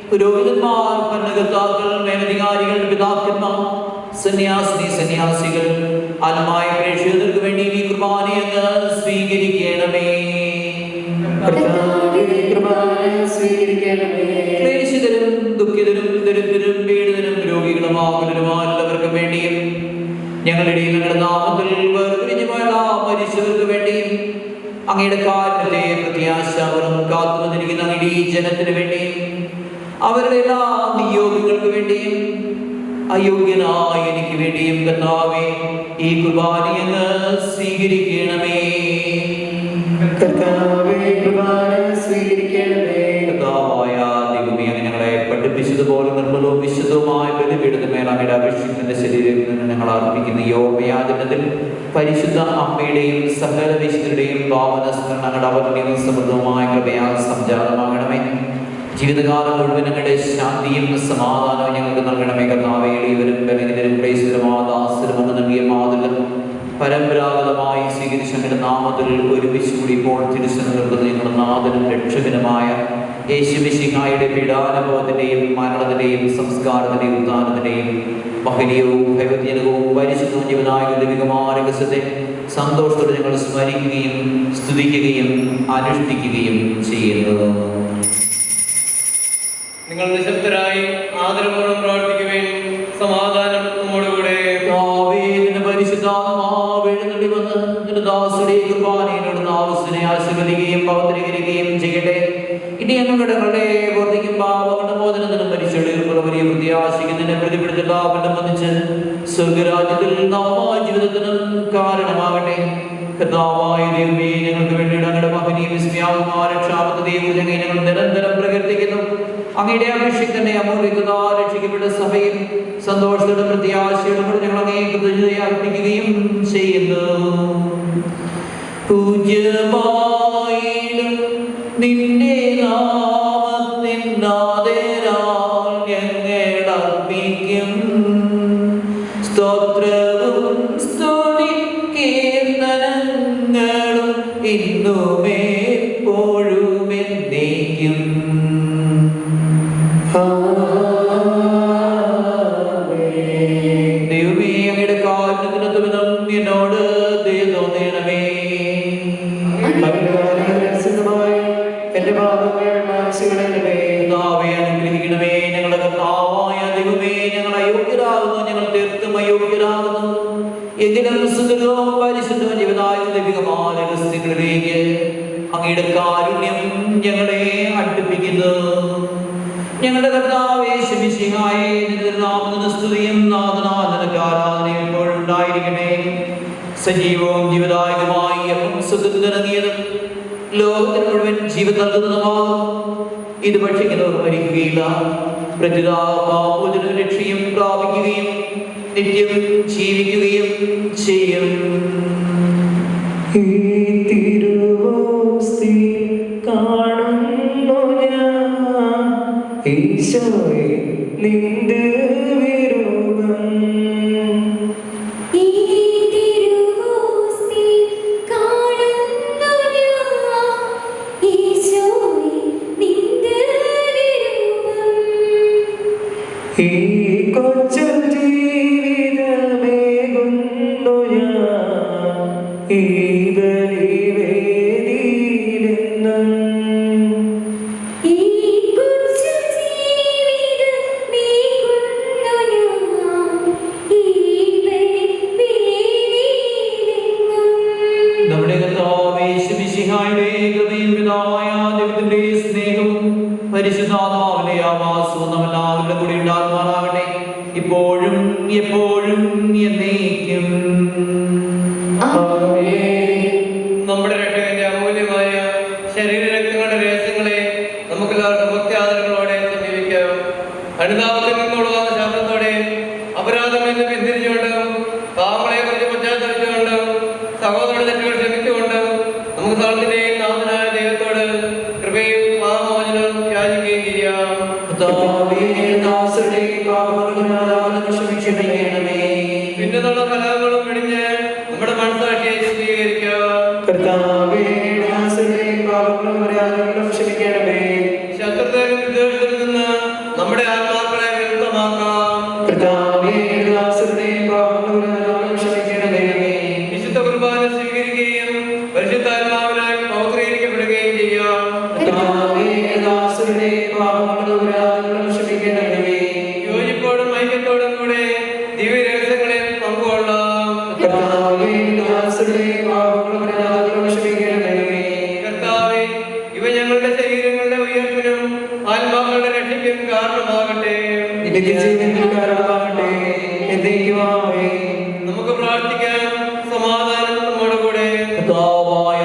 പുരോഹിതന്മാർ, ഭരണകർത്താക്കൾ, മേലധികാരികൾ, പിതാക്കന്മാർ, സന്യാസികൾ, ആത്മായ പ്രേക്ഷകർക്ക് വേണ്ടി ഈ കുർബാനയെ സ്വീകരിക്കണമേ. ക്ലേശിതരും ദുഃഖിതരും ദരിദ്രരും പീഡിതരും രോഗികളും ആകുലരുമായ എല്ലാവർക്കും വേണ്ടിയും ഞങ്ങളുടെ ഞങ്ങളുടെ നാമത്തിൽ വേർതിരിഞ്ഞു പോയ മരിച്ചവർക്ക് വേണ്ടിയും അങ്ങയുടെ കാരണത്തെ പ്രത്യാശാവറും കാത്തുവന്നിരിക്കുന്ന അങ്ങയുടെ ഈ ജനത്തിന് വേണ്ടിയും അവരുടെ എല്ലാ നിയോഗങ്ങൾക്ക് വേണ്ടിയും അയോഗ്യനായ എനിക്ക് വേണ്ടിയും കർത്താവേ ഈ കുർബാനയെ സ്വീകരിക്കണമേ. കർത്താവായ ദൈവമേ, ഞങ്ങളെ പഠിപ്പിച്ചതുപോലെ നിർമ്മലവും വിശുദ്ധവുമായ ബലിപീഠത്തിന്മേൽ അങ്ങയുടെ അഭിഷേകത്തിന്റെ ശരീരത്തിൽ നിന്ന് ഞങ്ങൾ അർപ്പിക്കുന്ന ഈ ഓർമ്മയാചരണത്തിൽ പരിശുദ്ധ അമ്മയുടെയും സകല വിശുദ്ധരുടെയും പാവന സ്മരണ ഞങ്ങളുടെ അവർണ്ണയും സമൃദ്ധവുമായ കൃപയാൽ സംജാതമാകണമേ. ജീവിതകാലം മുഴുവൻ ഞങ്ങളുടെ ശാന്തിയും സമാധാനവും ഞങ്ങൾക്ക് നൽകണമേ. കർത്താവേ, എളിയവരും ബലഹീനരും ക്ലേശിതരും ദാസരും അങ്ങ് നൽകിയ മാതൃക പരമ്പരാഗതമായി സ്വീകരിച്ച അങ്ങയുടെ നാമത്തിൽ ഒരുമിച്ച് കൂടി ഇപ്പോൾ തിരുസന്നിധിയിൽ ഞങ്ങളുടെ നാഥനും രക്ഷകനുമായ യേശുമിശിഹായുടെ പീഡാനുഭവത്തിന്റെയും മരണത്തിന്റെയും സംസ്കാരത്തിന്റെയും ഉദ്ധാനത്തിന്റെയും മഹനീയവും ഭയജനകവും പരിശുദ്ധവും ജീവനായ ദൈവികമായ രഹസ്യത്തെ സന്തോഷത്തോടെ ഞങ്ങൾ സ്മരിക്കുകയും സ്തുതിക്കുകയും അനുഷ്ഠിക്കുകയും ചെയ്യുന്നു. നിങ്ങൾ നിശബ്ദരായി ആദരപൂർവ്വം പ്രാർത്ഥിക്കുവേൻ. സമാധാനം നമ്മോടുകൂടെ. പരിശുദ്ധാത്മാവെഴുന്നള്ളി വന്ന് നിന്റെ ദാസരുടെ കുർബാനയോട് ആവശ്യത്തിനെ ആശീർവദിക്കുകയും പവിത്രീകരിക്കുകയും ചെയ്യട്ടെ. ഇനി ഞങ്ങളുടെ വർദ്ധിക്കും പാപങ്ങളുടെ മോചനത്തിനും മരിച്ചെടുക്കുന്ന വലിയ പ്രത്യാശിക്കുന്നതിനെ പ്രതിപിടിച്ച ലാഭം വന്നിച്ച് സ്വർഗരാജ്യത്തിൽ നവമായ ജീവിതത്തിനും കാരണമാകട്ടെ. കർത്താവായ ദൈവമേ, ഞങ്ങൾക്ക് വേണ്ടി ഞങ്ങളുടെ മഹനീയ വിസ്മയാവുമായ രക്ഷാപദ്ധതിയെ ഞങ്ങൾ നിരന്തരം പ്രകീർത്തിക്കുന്നു. അങ്ങയുടെ അഭിഷേകത്തിന്റെ അമൂല്യത രക്ഷിക്കപ്പെട്ട സഭയിൽ സന്തോഷത്തോടെ പ്രത്യാശയോടെ ഞങ്ങൾ അങ്ങേ കൃതജ്ഞതയെ അർപ്പിക്കുകയും ചെയ്യുന്നു. പൂജ്യമായിടും നിന്റെ നാമത്തിൻ അങ്ങയുടെ കാരുണ്യം ഞങ്ങളെ അടുപ്പിക്കുന്നു. ഞങ്ങളുടെ കർത്താവേ ശിമിശിഹായേ, നിന്റെ നാമത്തിന് സ്തുതിയും നാഥനായ നിനക്ക് ആരാധനയും എപ്പോഴും ഉണ്ടായിരിക്കട്ടെ. സജീവവും ജീവദായകമായി എപ്പം സുഗന്ധനങ്ങിയതും ലോകത്തിന് മുഴുവൻ ജീവൻ നൽകുന്നതുമാകും. ഇത് ഭക്ഷിക്കുന്നവർ മരിക്കുകയില്ല, പ്രത്യുതാപാമോചന രക്ഷയും പ്രാപിക്കുകയും നിത്യം ജീവിക്കുകയും ചെയ്യും. ഈ തിരുവോസ്തി കാണുന്നു ഞാൻ, ഈശോയെ നിന്റെ വിരൂപം. ഈ തിരുവോസ്തി കാണുന്നു ഞാൻ, ഈശോയെ നിന്റെ വിരൂപം. ഈ കൊച്ചു ജീവിതമേകുന്നു ഞാൻ, ഈ ബലിവേദിയിലെന്നും. ഈ കൊച്ചു ജീവിതമേകുന്നു ഞാൻ, ഈ ബലിവേദിയിലെന്നും. നമ്മുടെ കർത്താവേ ശിമിശിഹായുടെ കൃപയും പിതാവായ ദൈവത്തിന്റെ സ്നേഹവും പരിശുദ്ധാത്മാവിന്റെ ആവാസവും നമ്മളെല്ലാവരുടെ കൂടെ ഉണ്ടാകുമാറാകട്ടെ, ഇപ്പോഴും എപ്പോഴും എന്നേക്കും. നമ്മുടെ രക്ഷകന്റെ അമൂല്യമായ ശരീരരക്തങ്ങളുടെ രഹസ്യങ്ങളെ നമുക്കെല്ലാവർക്കും ഭക്തിയാദരങ്ങളോടെ സമീപിക്കാം. അനുതാപത്തിൽ നിന്നുള്ളതായ ശബ്ദത്തോടെ അപരാധം എന്ന് പിന്തിരിച്ചുകൊണ്ട് പാവങ്ങളെ കുറിച്ച് പശ്ചാത്തലിച്ചുകൊണ്ട് സഹോദരന്റെ തെറ്റുകൾ ക്ഷമിച്ചുകൊണ്ട് നമുക്ക് സ്ഥലത്തിന്റെയും നാഥനായ ദൈവത്തോട് കൃപയും പാപമോചനവും യാചിക്കുകയും ചെയ്യാം. കർത്താവേ, ദാസരുടെ പാപങ്ങളും ക്ഷമിക്കണമേ. പിന്നെന്നുള്ള കലഹങ്ങളും വെടിഞ്ഞ് നമ്മുടെ മനസ്സാക്ഷിയെ ശുദ്ധീകരിക്കാം. കർത്താവേ, ദാസരുടെ പാപങ്ങളും അപരാധങ്ങളും ക്ഷമിക്കണമേ. ശത്രുതയിലും വിദ്വേഷത്തിൽ നിന്ന് നമ്മുടെ ആത്മാക്കളെ വിമുക്തമാക്കാം. കർത്താവേ, ദാസരുടെ പാപങ്ങളും അപരാധങ്ങളും ക്ഷമിക്കണമേ. വിശുദ്ധ കുർബാന സ്വീകരിക്കുകയും പരിശുദ്ധാത്മാവിനാൽ പൗത്രീകരിക്കപ്പെടുകയും ചെയ്യാം. കർത്താവേ, ദാസരുടെ പാപങ്ങളും അപരാധങ്ങളും ക്ഷമിക്കണമേ. യോജിപ്പോടും ഐക്യത്തോടും കൂടെ ദിവ്യരഹസ്യങ്ങളെ പങ്കുകൊള്ളാം. കർത്താവേ, ദാസരുടെ പാപങ്ങളും അപരാധങ്ങളും ക്ഷമിക്കണമേ. കർത്താവേ, ഇവ ഞങ്ങളുടെ ശരീരങ്ങളുടെ ഉയർപ്പിനും ആത്മാക്കളുടെ രക്ഷയ്ക്കും കാരണമാകട്ടെ. നിത്യജീവനിൽ കാരണമാകട്ടെ. എന്നേക്കും ആമേൻ. നമുക്ക് പ്രാർത്ഥിക്കാം. സമാധാനം നമ്മുടെ കൂടെ. കർത്താവായ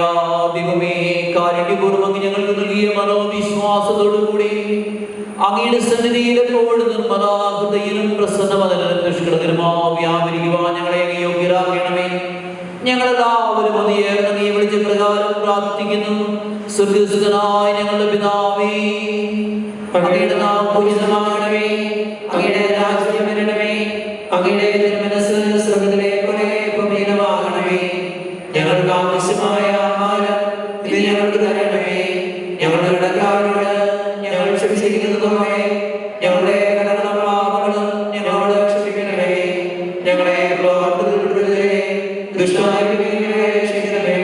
ദൈവമേ, കാരുണ്യപൂർവ്വം അങ്ങ് ഞങ്ങൾക്ക് നൽകിയ മനോവിശ്വാസത്തോടുകൂടി അങ്ങയുടെ സന്നിധിയിൽ എപ്പോഴും നിർമ്മലാഹൃദയനും പ്രസന്നമതലും നിഷ്കളങ്കരമാവ്യാപരിക്കുവാൻ ഞങ്ങളെ അങ്ങ് യോഗ്യരാക്കണമേ. ഞങ്ങളെല്ലാവരും അതേർന്ന് നീ വിളിച്ച പ്രകാരം പ്രാർത്ഥിക്കുന്നു. സ്വർഗസ്ഥനായ ഞങ്ങളുടെ പിതാവേ, അങ്ങയുടെ നാമം പൂജിതമാകണമേ, അങ്ങയുടെ രാജ്യം വരണമേ, അങ്ങയുടെ തിരുമനസ്സ് സ്വർഗ്ഗത്തിലെ പോലെ ഭൂമിയിലുമാകണമേ. ഞങ്ങൾക്ക് ആവശ്യമായ ആഹാരം ഇത് ഞങ്ങൾക്ക് തരണമേ. ഞങ്ങളുടെ കടക്കാരോട് ഞങ്ങൾ ക്ഷമിച്ചിരിക്കുന്നതുപോലെ ഞങ്ങളുടെ കടങ്ങളും പാപങ്ങളും ഞങ്ങളോട് ക്ഷമിക്കണമേ. ഞങ്ങളെ പ്രലോഭനത്തിൽപ്പെടുത്തരുതേ, ദുഷ്ടാരിൽ നിന്ന് ഞങ്ങളെ രക്ഷിക്കണമേ.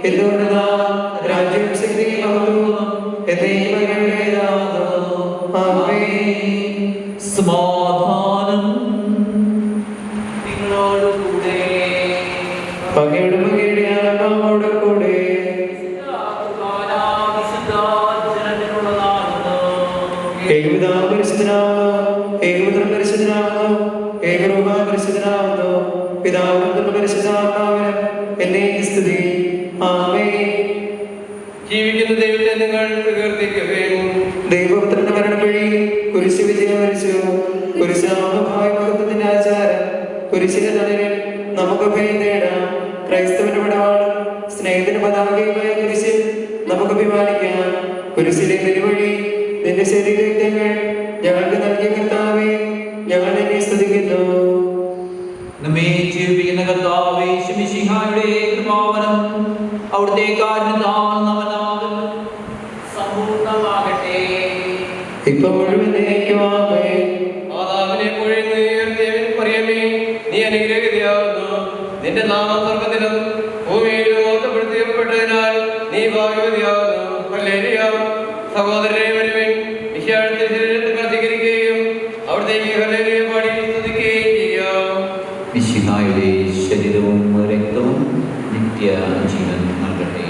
എന്തുകൊണ്ട് നാം രാജ്യവും ശക്തിയും മഹത്വവും എന്നേക്കും അങ്ങയുടേതാകുന്നു. ആമേൻ. സമാധാനം നിങ്ങളോടുകൂടെ അങ്ങയുടെ മകയുടെ ആത്മാവോട് കൂടെ. ഏകപിതാവ് പരിശുദ്ധനാകുന്നു, ഏകപുത്രൻ പരിശുദ്ധനാകുന്നു, ഏകരൂപ പരിശുദ്ധനാകുന്നു. പിതാവിനും പരിശുദ്ധാത്മാവിനും എന്നേക്കും സ്തുതി. ആമേൻ. ജീവിക്കുന്ന ദൈവത്തെ നിങ്ങൾ പ്രകീർത്തിക്കുകയും ദൈവപുത്രന്റെ മരണം വഴി കുരിശ് വിജയം വരിച്ചു. കുരിശാമഭായ മഹത്വത്തിന്റെ ആചാരം കുരിശിന്റെ തണലിൽ നമുക്ക് ഭയം നേടാം. ക്രൈസ്തവന്റെ പടവാളും സ്നേഹത്തിന്റെ പതാകയുമായ കുരിശിൽ നമുക്ക് അഭിമാനിക്കാം. കുരിശിലെ നിലവഴി നിന്റെ ശരീരങ്ങൾ ഞങ്ങൾക്ക് നൽകിയ കർത്താവേ, ഞങ്ങൾ നിന്നെ സ്തുതിക്കുന്നു. നമ്മെ ജീവിപ്പിക്കുന്ന കർത്താവേ ശിമിശിഹായുടെ കൃപാവരം അവിടുത്തെ കാരുണ്യത്താൽ നമ്മെല്ലാവരും സമ്പൂർണ്ണമാകട്ടെ. ഇപ്പോഴും എന്നേക്കും ആമേൻ. ആദാമിനെ പൊഴിയുന്ന ഉയർത്തിയവൻ മറിയമേ, നീ അനുഗ്രഹീതയാകുന്നു. നിന്റെ നാമം സ്വർഗ്ഗത്തിലും ഭൂമിയിലും ഓർത്തപ്പെടുത്തിയപ്പെട്ടതിനാൽ നീ ഭാഗ്യവതിയാകുന്നു. ഹല്ലേലൂയ. സഹോദരനെ വരുവിൻ, വിശാലത്തെ ശരീരത്തിൽ സ്വീകരിക്കുകയും അവിടത്തേക്ക് ഹല്ലേലൂയ പാടി സ്തുതിക്കുകയും ചെയ്യാം. മിശിഹായുടെ ശരീരവും രക്തവും നിത്യ ജീവൻ നൽകട്ടെ.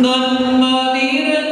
നന്മ നിറഞ്ഞ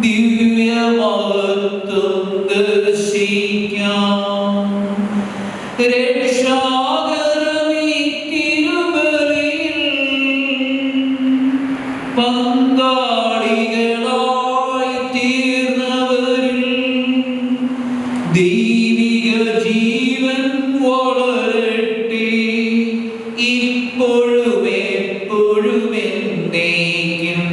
ദിവ്യമഹത്വം ദർശിക്കാം. രക്ഷാകരമീ തിരുബലിയിൽ പങ്കാളികളായി തീർന്നവരിൽ ദൈവിക ജീവൻ വളരട്ടെ, ഇപ്പോഴും എപ്പോഴും എന്നേക്കും.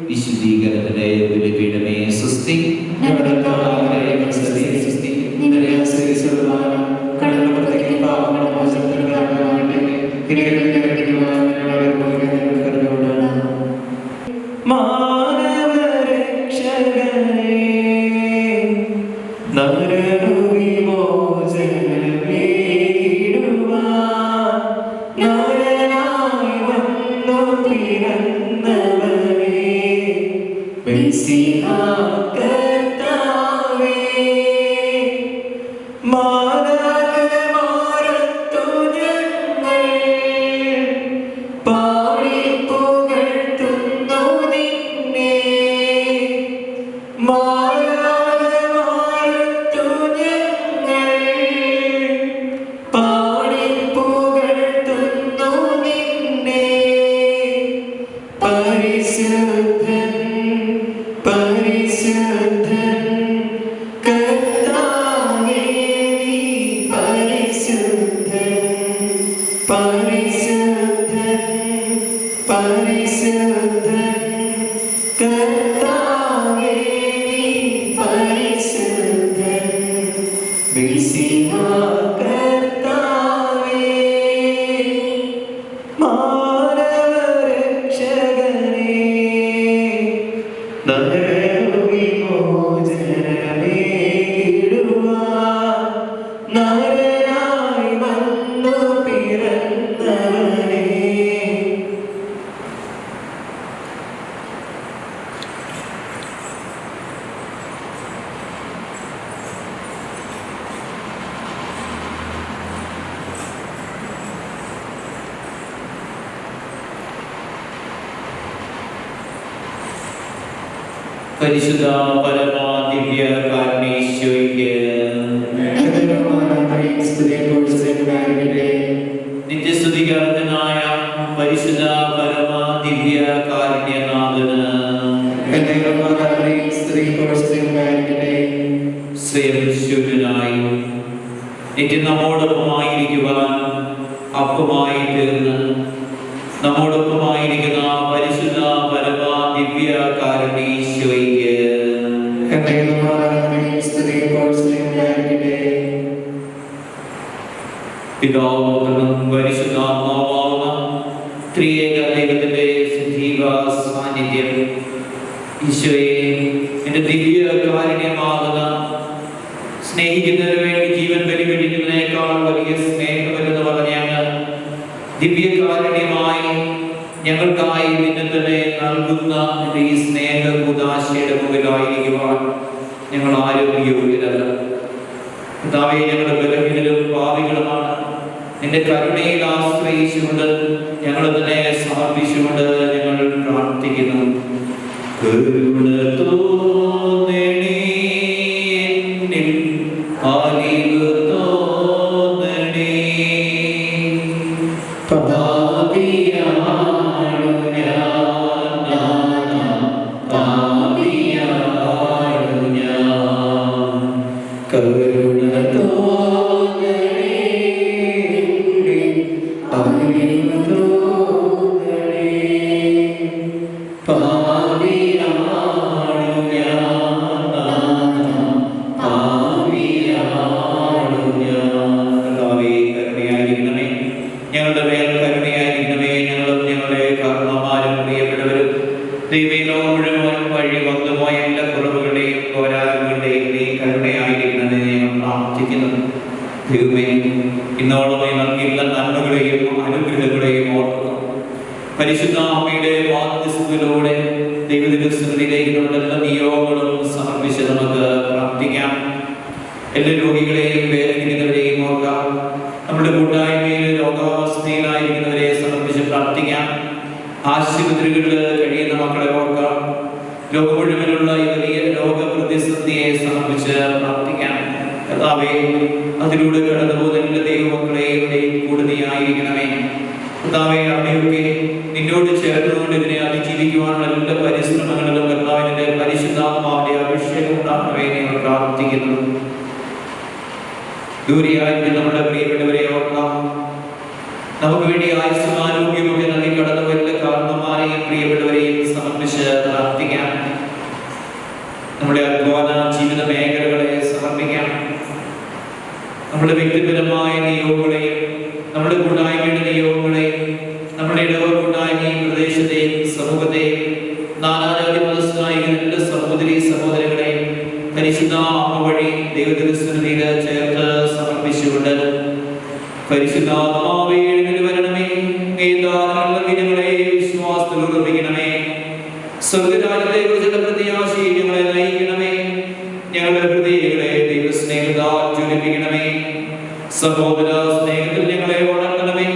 വിശുദ്ധീകരണത്തിന്റെ ബലിപീഠമേ സ്വസ്തി. ഞങ്ങളുടെ കർത്താവായ ക്രിസ്തുവേ സ്വസ്തി. നിന്റെ ആശ്രയിച്ചുള്ളവരാണ് കടന്നപ്പുറത്തേക്ക് പാപങ്ങളുടെ മോചനത്തിന് കാരണമാകട്ടെ. ഇനിയൊരു ഞങ്ങളോട് കരുണയോടാണ്. മാനവരക്ഷകനേ, നരവിമോചനമേകിടുവാൻ നരനായി വന്നു പിറന്നവനേ, മെസ്സിഹാ കർത്താവേ, മാലാഖമാരത്തു ഞങ്ങൾ പാടിപ്പുകഴ്ത്തുന്നു നിന്നെ. മാലാഖമാരത്തു ഞങ്ങൾ പാടിപ്പുകഴ്ത്തുന്നു നിന്നെ. പരിശുദ്ധൻ പരിശുദ്ധൻ കർത്താവേ, നീ പരിശുദ്ധൻ പരിശുദ്ധൻ പരിശുദ്ധൻ കർത്താവേ, നീ പരിശുദ്ധൻ. മിശിഹാ കർത്താവേ, മാനവരക്ഷകനേ, നരവിമോചനമേകിടുവാൻ നരനായി വന്നു പിറന്നവനേ. പരിശുദ്ധ പരമാ ദിവ്യ കാരുണ്യേശ്വരിക്ക് നിത്യസ്തുതികർത്തനായ പരിശുദ്ധ പരമാ ദിവ്യ കാരുണ്യനാഥന് സ്വയം ശൂന്യനായി നിത്യം നമ്മോടൊപ്പമായിരിക്കുവാൻ അപ്പമായി തീർന്ന് നമ്മോടൊപ്പമായിരിക്കുന്ന പരിശുദ്ധ പരമാ ദിവ്യ കാരുണ്യേശ്വരിക്ക് പിതാവും പരിശുദ്ധാത്മാവാകുന്ന ത്രിയേക ദൈവത്തിന്റെ സജീവ സാന്നിധ്യം ഈശോയെ എന്റെ ദിവ്യ കാരുണ്യമാകുന്ന സ്നേഹിക്കുന്നതിന് വേണ്ടി ജീവൻ ബലികഴിക്കുന്നതിനേക്കാൾ വലിയ സ്നേഹമെന്ന് പറഞ്ഞ ദിവ്യകാരുണ്യമായി ഞങ്ങൾക്കായി നിന്നെ തന്നെ നൽകുന്ന ഈ സ്നേഹ ഉദാശയുടെ മുമ്പിലായിരിക്കുവാൻ ഞങ്ങൾ ആരും യോഗ്യരല്ല. കർത്താവേ, ഞങ്ങളുടെ ബലഹീനരും പാപികളുമാണ്. നിന്റെ കരുണയിൽ ആശ്രയിച്ചുകൊണ്ട് ഞങ്ങൾ തന്നെ സമർപ്പിച്ചുകൊണ്ട് ഞങ്ങൾ പ്രാർത്ഥിക്കുന്നു. കരുണ തോന്നണേ, എന്നിൽ അലിവ് തോന്നണേ. പാപിയാണു ഞാൻ, പാപിയാണു ഞാൻ. കരുണ തോന്നണേ, അലിവ് തോന്നണേ. പാപിയാണു ഞാൻ, പാപിയാണു ഞാൻ. കർത്താവേ, കരുണയായിരിക്കണമേ, ഞങ്ങളുടെ മേൽ കരുണയായിരിക്കണമേ. ഞങ്ങളും ഞങ്ങളുടെ കാരണവന്മാരും പ്രിയപ്പെട്ടവരും ദൈവം മുഴുവൻ വഴി വന്നുപോയ എല്ലാ കുറവുകളുടെയും പോരായ്മകളുടെയും നീ കരുണയായിരിക്കണമെന്ന് ഞങ്ങൾ പ്രാർത്ഥിക്കുന്നു. ദൈവമേ, ഇന്നോളം നൽകിയുള്ള നന്മകളെയും അനുഗ്രഹങ്ങളെയും ഓർക്കുന്നു. പരിശുദ്ധ അമ്മയുടെ മാധ്യസ്ഥതയിലൂടെ ദൈവദിവസങ്ങളിലേക്ക് നമ്മുടെ എല്ലാ നിയോഗങ്ങളും സമർപ്പിച്ചു പ്രതിസന്ധിയെ സമർപ്പിച്ച് പ്രാർത്ഥിക്കാം. കർത്താവേ, അതിലൂടെ കടന്നു പോകുന്ന എല്ലാ ദൈവമക്കളെയും കൂടെ നീ ആയിരിക്കണമേ. കർത്താവേ, അവിടെയൊക്കെ നിന്നോട് ചേർന്നുകൊണ്ട് ഇതിനെ അതിജീവിക്കുവാനുള്ള എല്ലാ പരിശ്രമങ്ങളിലും കർത്താവിന്റെ പരിശുദ്ധാത്മാവിന്റെ അഭിഷേകം ഉണ്ടാകണമേ ഞങ്ങൾ പ്രാർത്ഥിക്കുന്നു. ദൂരെയായിട്ട് നമ്മുടെ പ്രിയപ്പെട്ടവരെ ഓർക്കാം. നമുക്ക് വേണ്ടി ആയുസ്സും ആരോഗ്യമൊക്കെ നൽകി കടന്നു വരുന്ന കാരണന്മാരെയും പ്രിയപ്പെട്ടവരെയും സമർപ്പിച്ച് പ്രാർത്ഥിക്കാം. നമ്മുടെ അധ്വാന ജീവിത മേഖലകളെ സമർപ്പിക്കാം. നമ്മുടെ വ്യക്തിപരമായ നിയോഗങ്ങളെയും നമ്മുടെ കൂട്ടായ്മയുടെ നിയോഗങ്ങളെയും നമ്മുടെ ഇടവ കൂട്ടായ്മയും പ്രദേശത്തെയും സമൂഹത്തെയും നാനാജാതി മതസ്ഥരായ എല്ലാ സഹോദരി സഹോദരങ്ങളെയും പരിശുദ്ധ അമ്മ വഴി ദൈവത്തിനുസന്നിധിയിൽ ചേർത്ത് സമർപ്പിച്ചുകൊണ്ട് പരിശുദ്ധാത്മാവേ എഴുന്നേറ്റ് വരണമേ, ഞങ്ങളെ വിശ്വാസത്തിൽ ഉറപ്പിക്കണമേ, സ്വർഗരാജ്യത്തെ കുറിച്ചുള്ള പ്രത്യാശയെ ഞങ്ങളെ നയിക്കണമേ, ഞങ്ങളുടെ ഹൃദയങ്ങളെ ദൈവസ്നേഹത്താൽ ജ്വലിപ്പിക്കണമേ, സഹോദര സ്നേഹത്തിൽ ഞങ്ങളെ വളർത്തണമേ.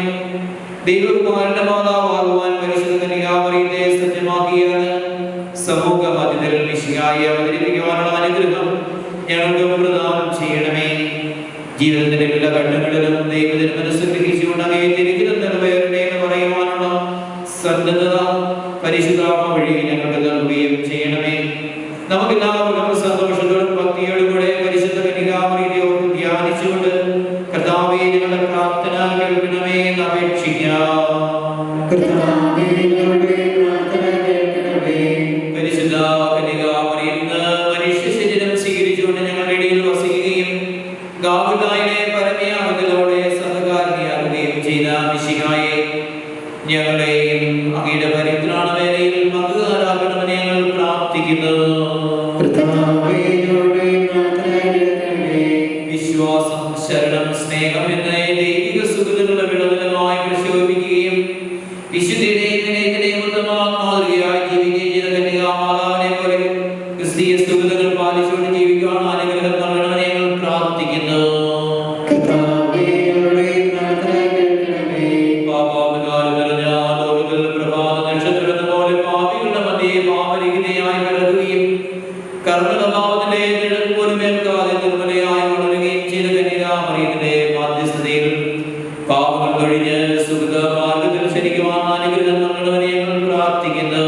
ദൈവകുമാരന്റെ മാതാവാകുവാൻ പരിശുദ്ധ കന്യകാമറിയത്തെ സത്യമാക്കിയാണ് സമൂഹ മധ്യത്തിൽ മിശിഹായെ അവതരിപ്പിക്കുവാനുള്ള അനുഗ്രഹം ഞങ്ങൾക്ക് പ്രദാനം ചെയ്യണമേ. ജീവിതത്തിന്റെ എല്ലാ ഘട്ടങ്ങളിലും ദൈവത്തിന് മനസ്സ് ഗ്രഹിച്ചുകൊണ്ട് അങ്ങേ തിരികെ നിറവേറണേ എന്ന് പറയുവാനുള്ള സന്നദ്ധത പരിശുദ്ധാത്മ വഴി ഞങ്ങൾക്ക് നൽകുകയും ചെയ്യണമേ. നമുക്കെല്ലാവർക്കും സന്തോഷത്തോടും ഭക്തിയോടും കൂടെ പരിശുദ്ധ കന്യകാമറിയത്തെ ഓർത്ത് ധ്യാനിച്ചുകൊണ്ട് കർത്താവേ ഞങ്ങളുടെ പ്രാർത്ഥന കേൾക്കണമേ എന്ന് അപേക്ഷിക്കാം. പരിശുദ്ധ കന്യകാമറിയത്തിൽ മനുഷ്യ ശരീരം സ്വീകരിച്ചുകൊണ്ട് ഞങ്ങളുടെ ഇടയിൽ വസിക്കുകയും ഗാകുലായിലെ പരമയാഗത്തിലൂടെ സഹകാരിണിയാകുകയും ചെയ്ത മിശിഹായെ ഞങ്ങളെയും അങ്ങയുടെ പരിത്രാണ വേലയിൽ പങ്കുകാരാക്കണമെന്ന് ഞങ്ങൾ പ്രാർത്ഥിക്കുന്നു. വിശ്വാസം, ശരണം, സ്നേഹം എന്ന ദൈവിക സുഖങ്ങളുടെ വിളവലമായി പ്രശോഭിക്കുകയും വിശുദ്ധിയുടെയും വിനയത്തിന്റെയും ഉത്തമമാതൃകയായി ജീവിക്കുകയും ചെയ്ത കന്യകാമാതാവിനെ പോലെ ക്രിസ്തീയ സുഖതകൾ പാലിച്ചുകൊണ്ട് ജീവിക്കാൻ അനുഗ്രഹം നൽകണമെന്ന് ഞങ്ങൾ പ്രാർത്ഥിക്കുന്നു. പാപാപകാരം നിറഞ്ഞ ലോകത്തിൽ പ്രഭാത നക്ഷത്രം പോലെ പാപികളുടെ മധ്യേ പാപരഹിതയായി പിറക്കുകയും കർമ്മഭാവത്തിന്റെ നിഴൽ പോലും ഏൽക്കാതെ ദുർബലയായി വളരുകയും ചെയ്ത കന്യകാമറിയത്തിന്റെ മധ്യസ്ഥതയിൽ പാപങ്ങൾ കഴിഞ്ഞ് സുഖ മാർഗത്തിൽ ശരിക്കുവാൻ അനുഗ്രഹം നൽകണമെന്ന് ഞങ്ങൾ പ്രാർത്ഥിക്കുന്നു.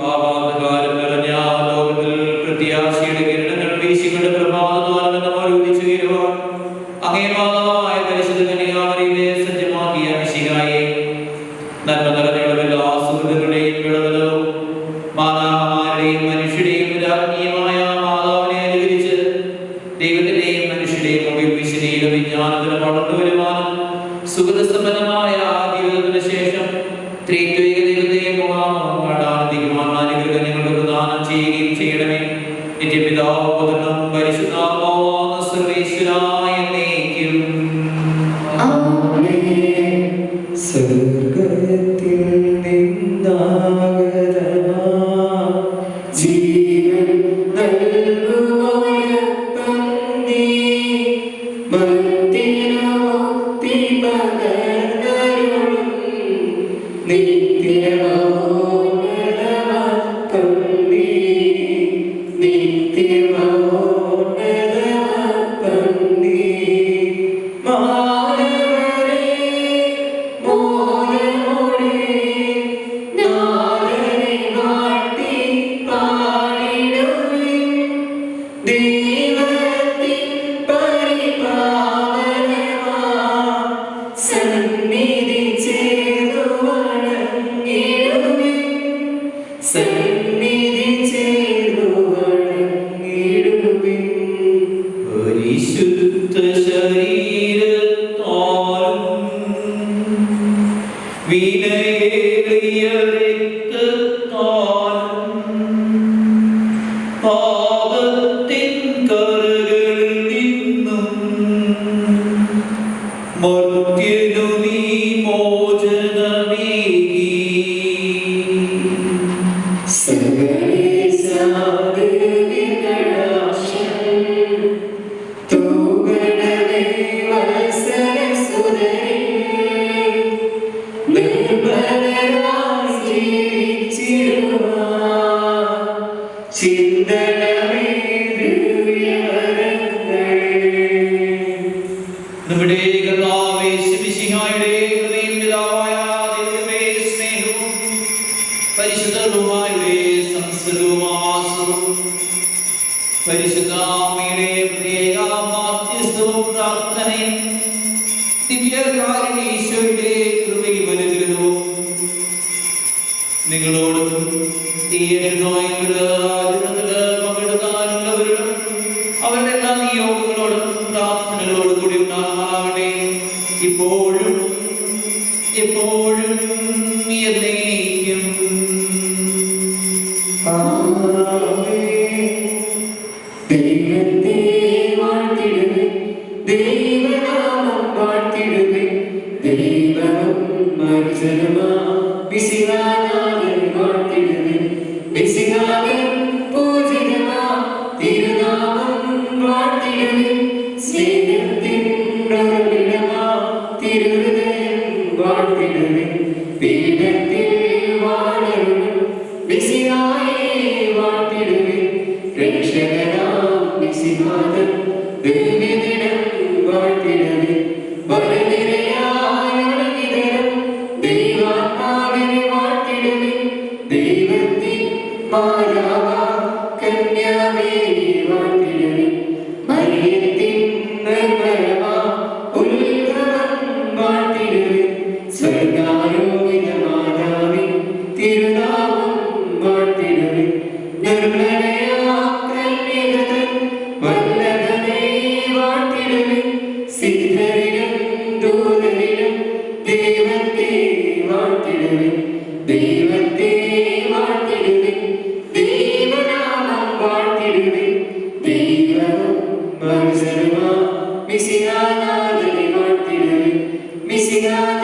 പാപാപകാരം നിറഞ്ഞ ലോകത്തിൽ പ്രത്യാശയുടെ കിരണങ്ങൾ വീശിക്കൊണ്ട് പ്രഭാതകാലം എന്ന പോലെ ഉദിച്ചു വീഴുവാൻ അങ്ങേ മാതാവായ പരിശുദ്ധ കന്യകാമറിയത്തെ സജ്ജമാക്കിയ മിശിഹായെ നന്മ നിറഞ്ഞ എല്ലാ സുഹൃത്തുക്കളുടെയും വിളവലവും മാതാമാരുടെയും മനുഷ്യരുടെയും രാജ്ഞിയുമായ മാതാവിനെ അനുകരിച്ച് ദൈവത്തിന്റെയും മനുഷ്യരുടെയും മുമ്പിൽ വിശുദ്ധിയിലും വിജ്ഞാനത്തിലും വളർന്നു വരുവാനും സുഖസമ്പന്നമായ ജീവിതത്തിന് ശേഷം ത്രിത്വൈക ദൈവത്തെയും മുഖാമുഖം കണ്ട് ആനന്ദിക്കുവാൻ അനുഗ്രഹം ഞങ്ങൾക്ക് പ്രദാനം ചെയ്യുകയും ചെയ്യണമേ. നിത്യപിതാവും പുത്രനും പരിശുദ്ധാത്മാവുമാകുന്ന സർവ്വേശ്വരായ എന്നേക്കും. സ്വർഗത്തിൽ നിന്നാഗതമാ ജീവൻ നൽകുവാനപ്പം നീ ഭക്തിനോ മുക്തി പകർന്നരുളും നിത്യമോന്നതമപ്പം നീ നിത്യമോന്നതമപ്പം നീ മാനവരേ മോനമോടെ നാദനെ വാഴ്ത്തി പാടിടുവിൻ ദൈവത്തിൻ പരിപാവനമാ സന്നിധി ചേർന്നു വണങ്ങിടുവിൻ സന്നിധി ചേർന്നു വണങ്ങിടുവിൻ. പരിശുദ്ധ ശരീരത്താലും വിലയേറിയ രക്തത്താലും പാപത്തിൻ കറകളിൽ നിന്നും മർത്യനു നീ മോചനമേകി. നിർഭയരായി ജീവിച്ചിടുവാൻ ചിന്തനമേ ദിവ്യവരങ്ങൾ. നമ്മുടെ കർത്താവേ മിശിഹായുടെ കൃപയും പിതാവായ ദൈവത്തിന്റെ സ്നേഹവും പരിശുദ്ധ റൂഹായുടെ സംസർഗവും പരിശുദ്ധ അമ്മയുടെ പ്രത്യേക മാധ്യസ്ഥവും പ്രാർത്ഥനയും ദിവ്യകാരുണ്യ ഈശോയുടെ കൃപയും അനുഗ്രഹവും നിങ്ങളോടും പങ്കെടുക്കാനുള്ളവരോടും അവരുടെ എല്ലാ നിയോഗങ്ങളോടും പ്രാർത്ഥനകളോടും കൂടി ഉണ്ടാകട്ടെ ഇപ്പോഴും എപ്പോഴും എന്നേക്കും. ദൈവത്തെ വാഴ്ത്തിടുവേ, ദൈവനാമം വാഴ്ത്തിടുവേ, ദൈവം മനുഷ്യനുമാ മിശിഹാനാഥൻ വാഴ്ത്തിടുവേ, മിശിഹാവൻ പൂജിതമാ തിരുനാമം വാഴ്ത്തിടുവേ, സ്നേഹത്തിൻ ഉറവിടമാ തിരുഹൃദയം വാഴ്ത്തിടുവേ, പീഠത്തിൽ വാഴരുളും മിശിഹായെ വാഴ്ത്തിടുവേ, രക്ഷകനാം മിശിഹാതൻ ദിവ്യദിനം വാഴ്ത്തിടുവേ, വരനിരയായവനിതരം ദൈവാത്മാവിനെ വാഴ്ത്തിടുവേ, ദൈവത്തിൻ മാതാവ കന്യാമേരി വാഴ്ത്തിടുവേ, മറിയത്തിൻ നിർമ്മലമാ ഉത്ഭവം വാഴ്ത്തിടുവേ, സ്വർഗാരോപിത മാതാവിൻ തിരുനാമം വാഴ്ത്തിടുവേ, നിർമ്മലയാ കന്യകതൻ വല്ലഭനെ വാഴ്ത്തിടുവേ, സിദ്ധരിലും ദൂതരിലും ദൈവത്തെ വാഴ്ത്തിടുവേ, ദൈവത്തെ വാഴ്ത്തിടുവേ, ദൈവനാമം വാഴ്ത്തിടുവേ, ദൈവവും മനുഷ്യരുമാ മിശിഹാനാഥനെ വാഴ്ത്തിടുവേ, മിശിഹാനാഥനെ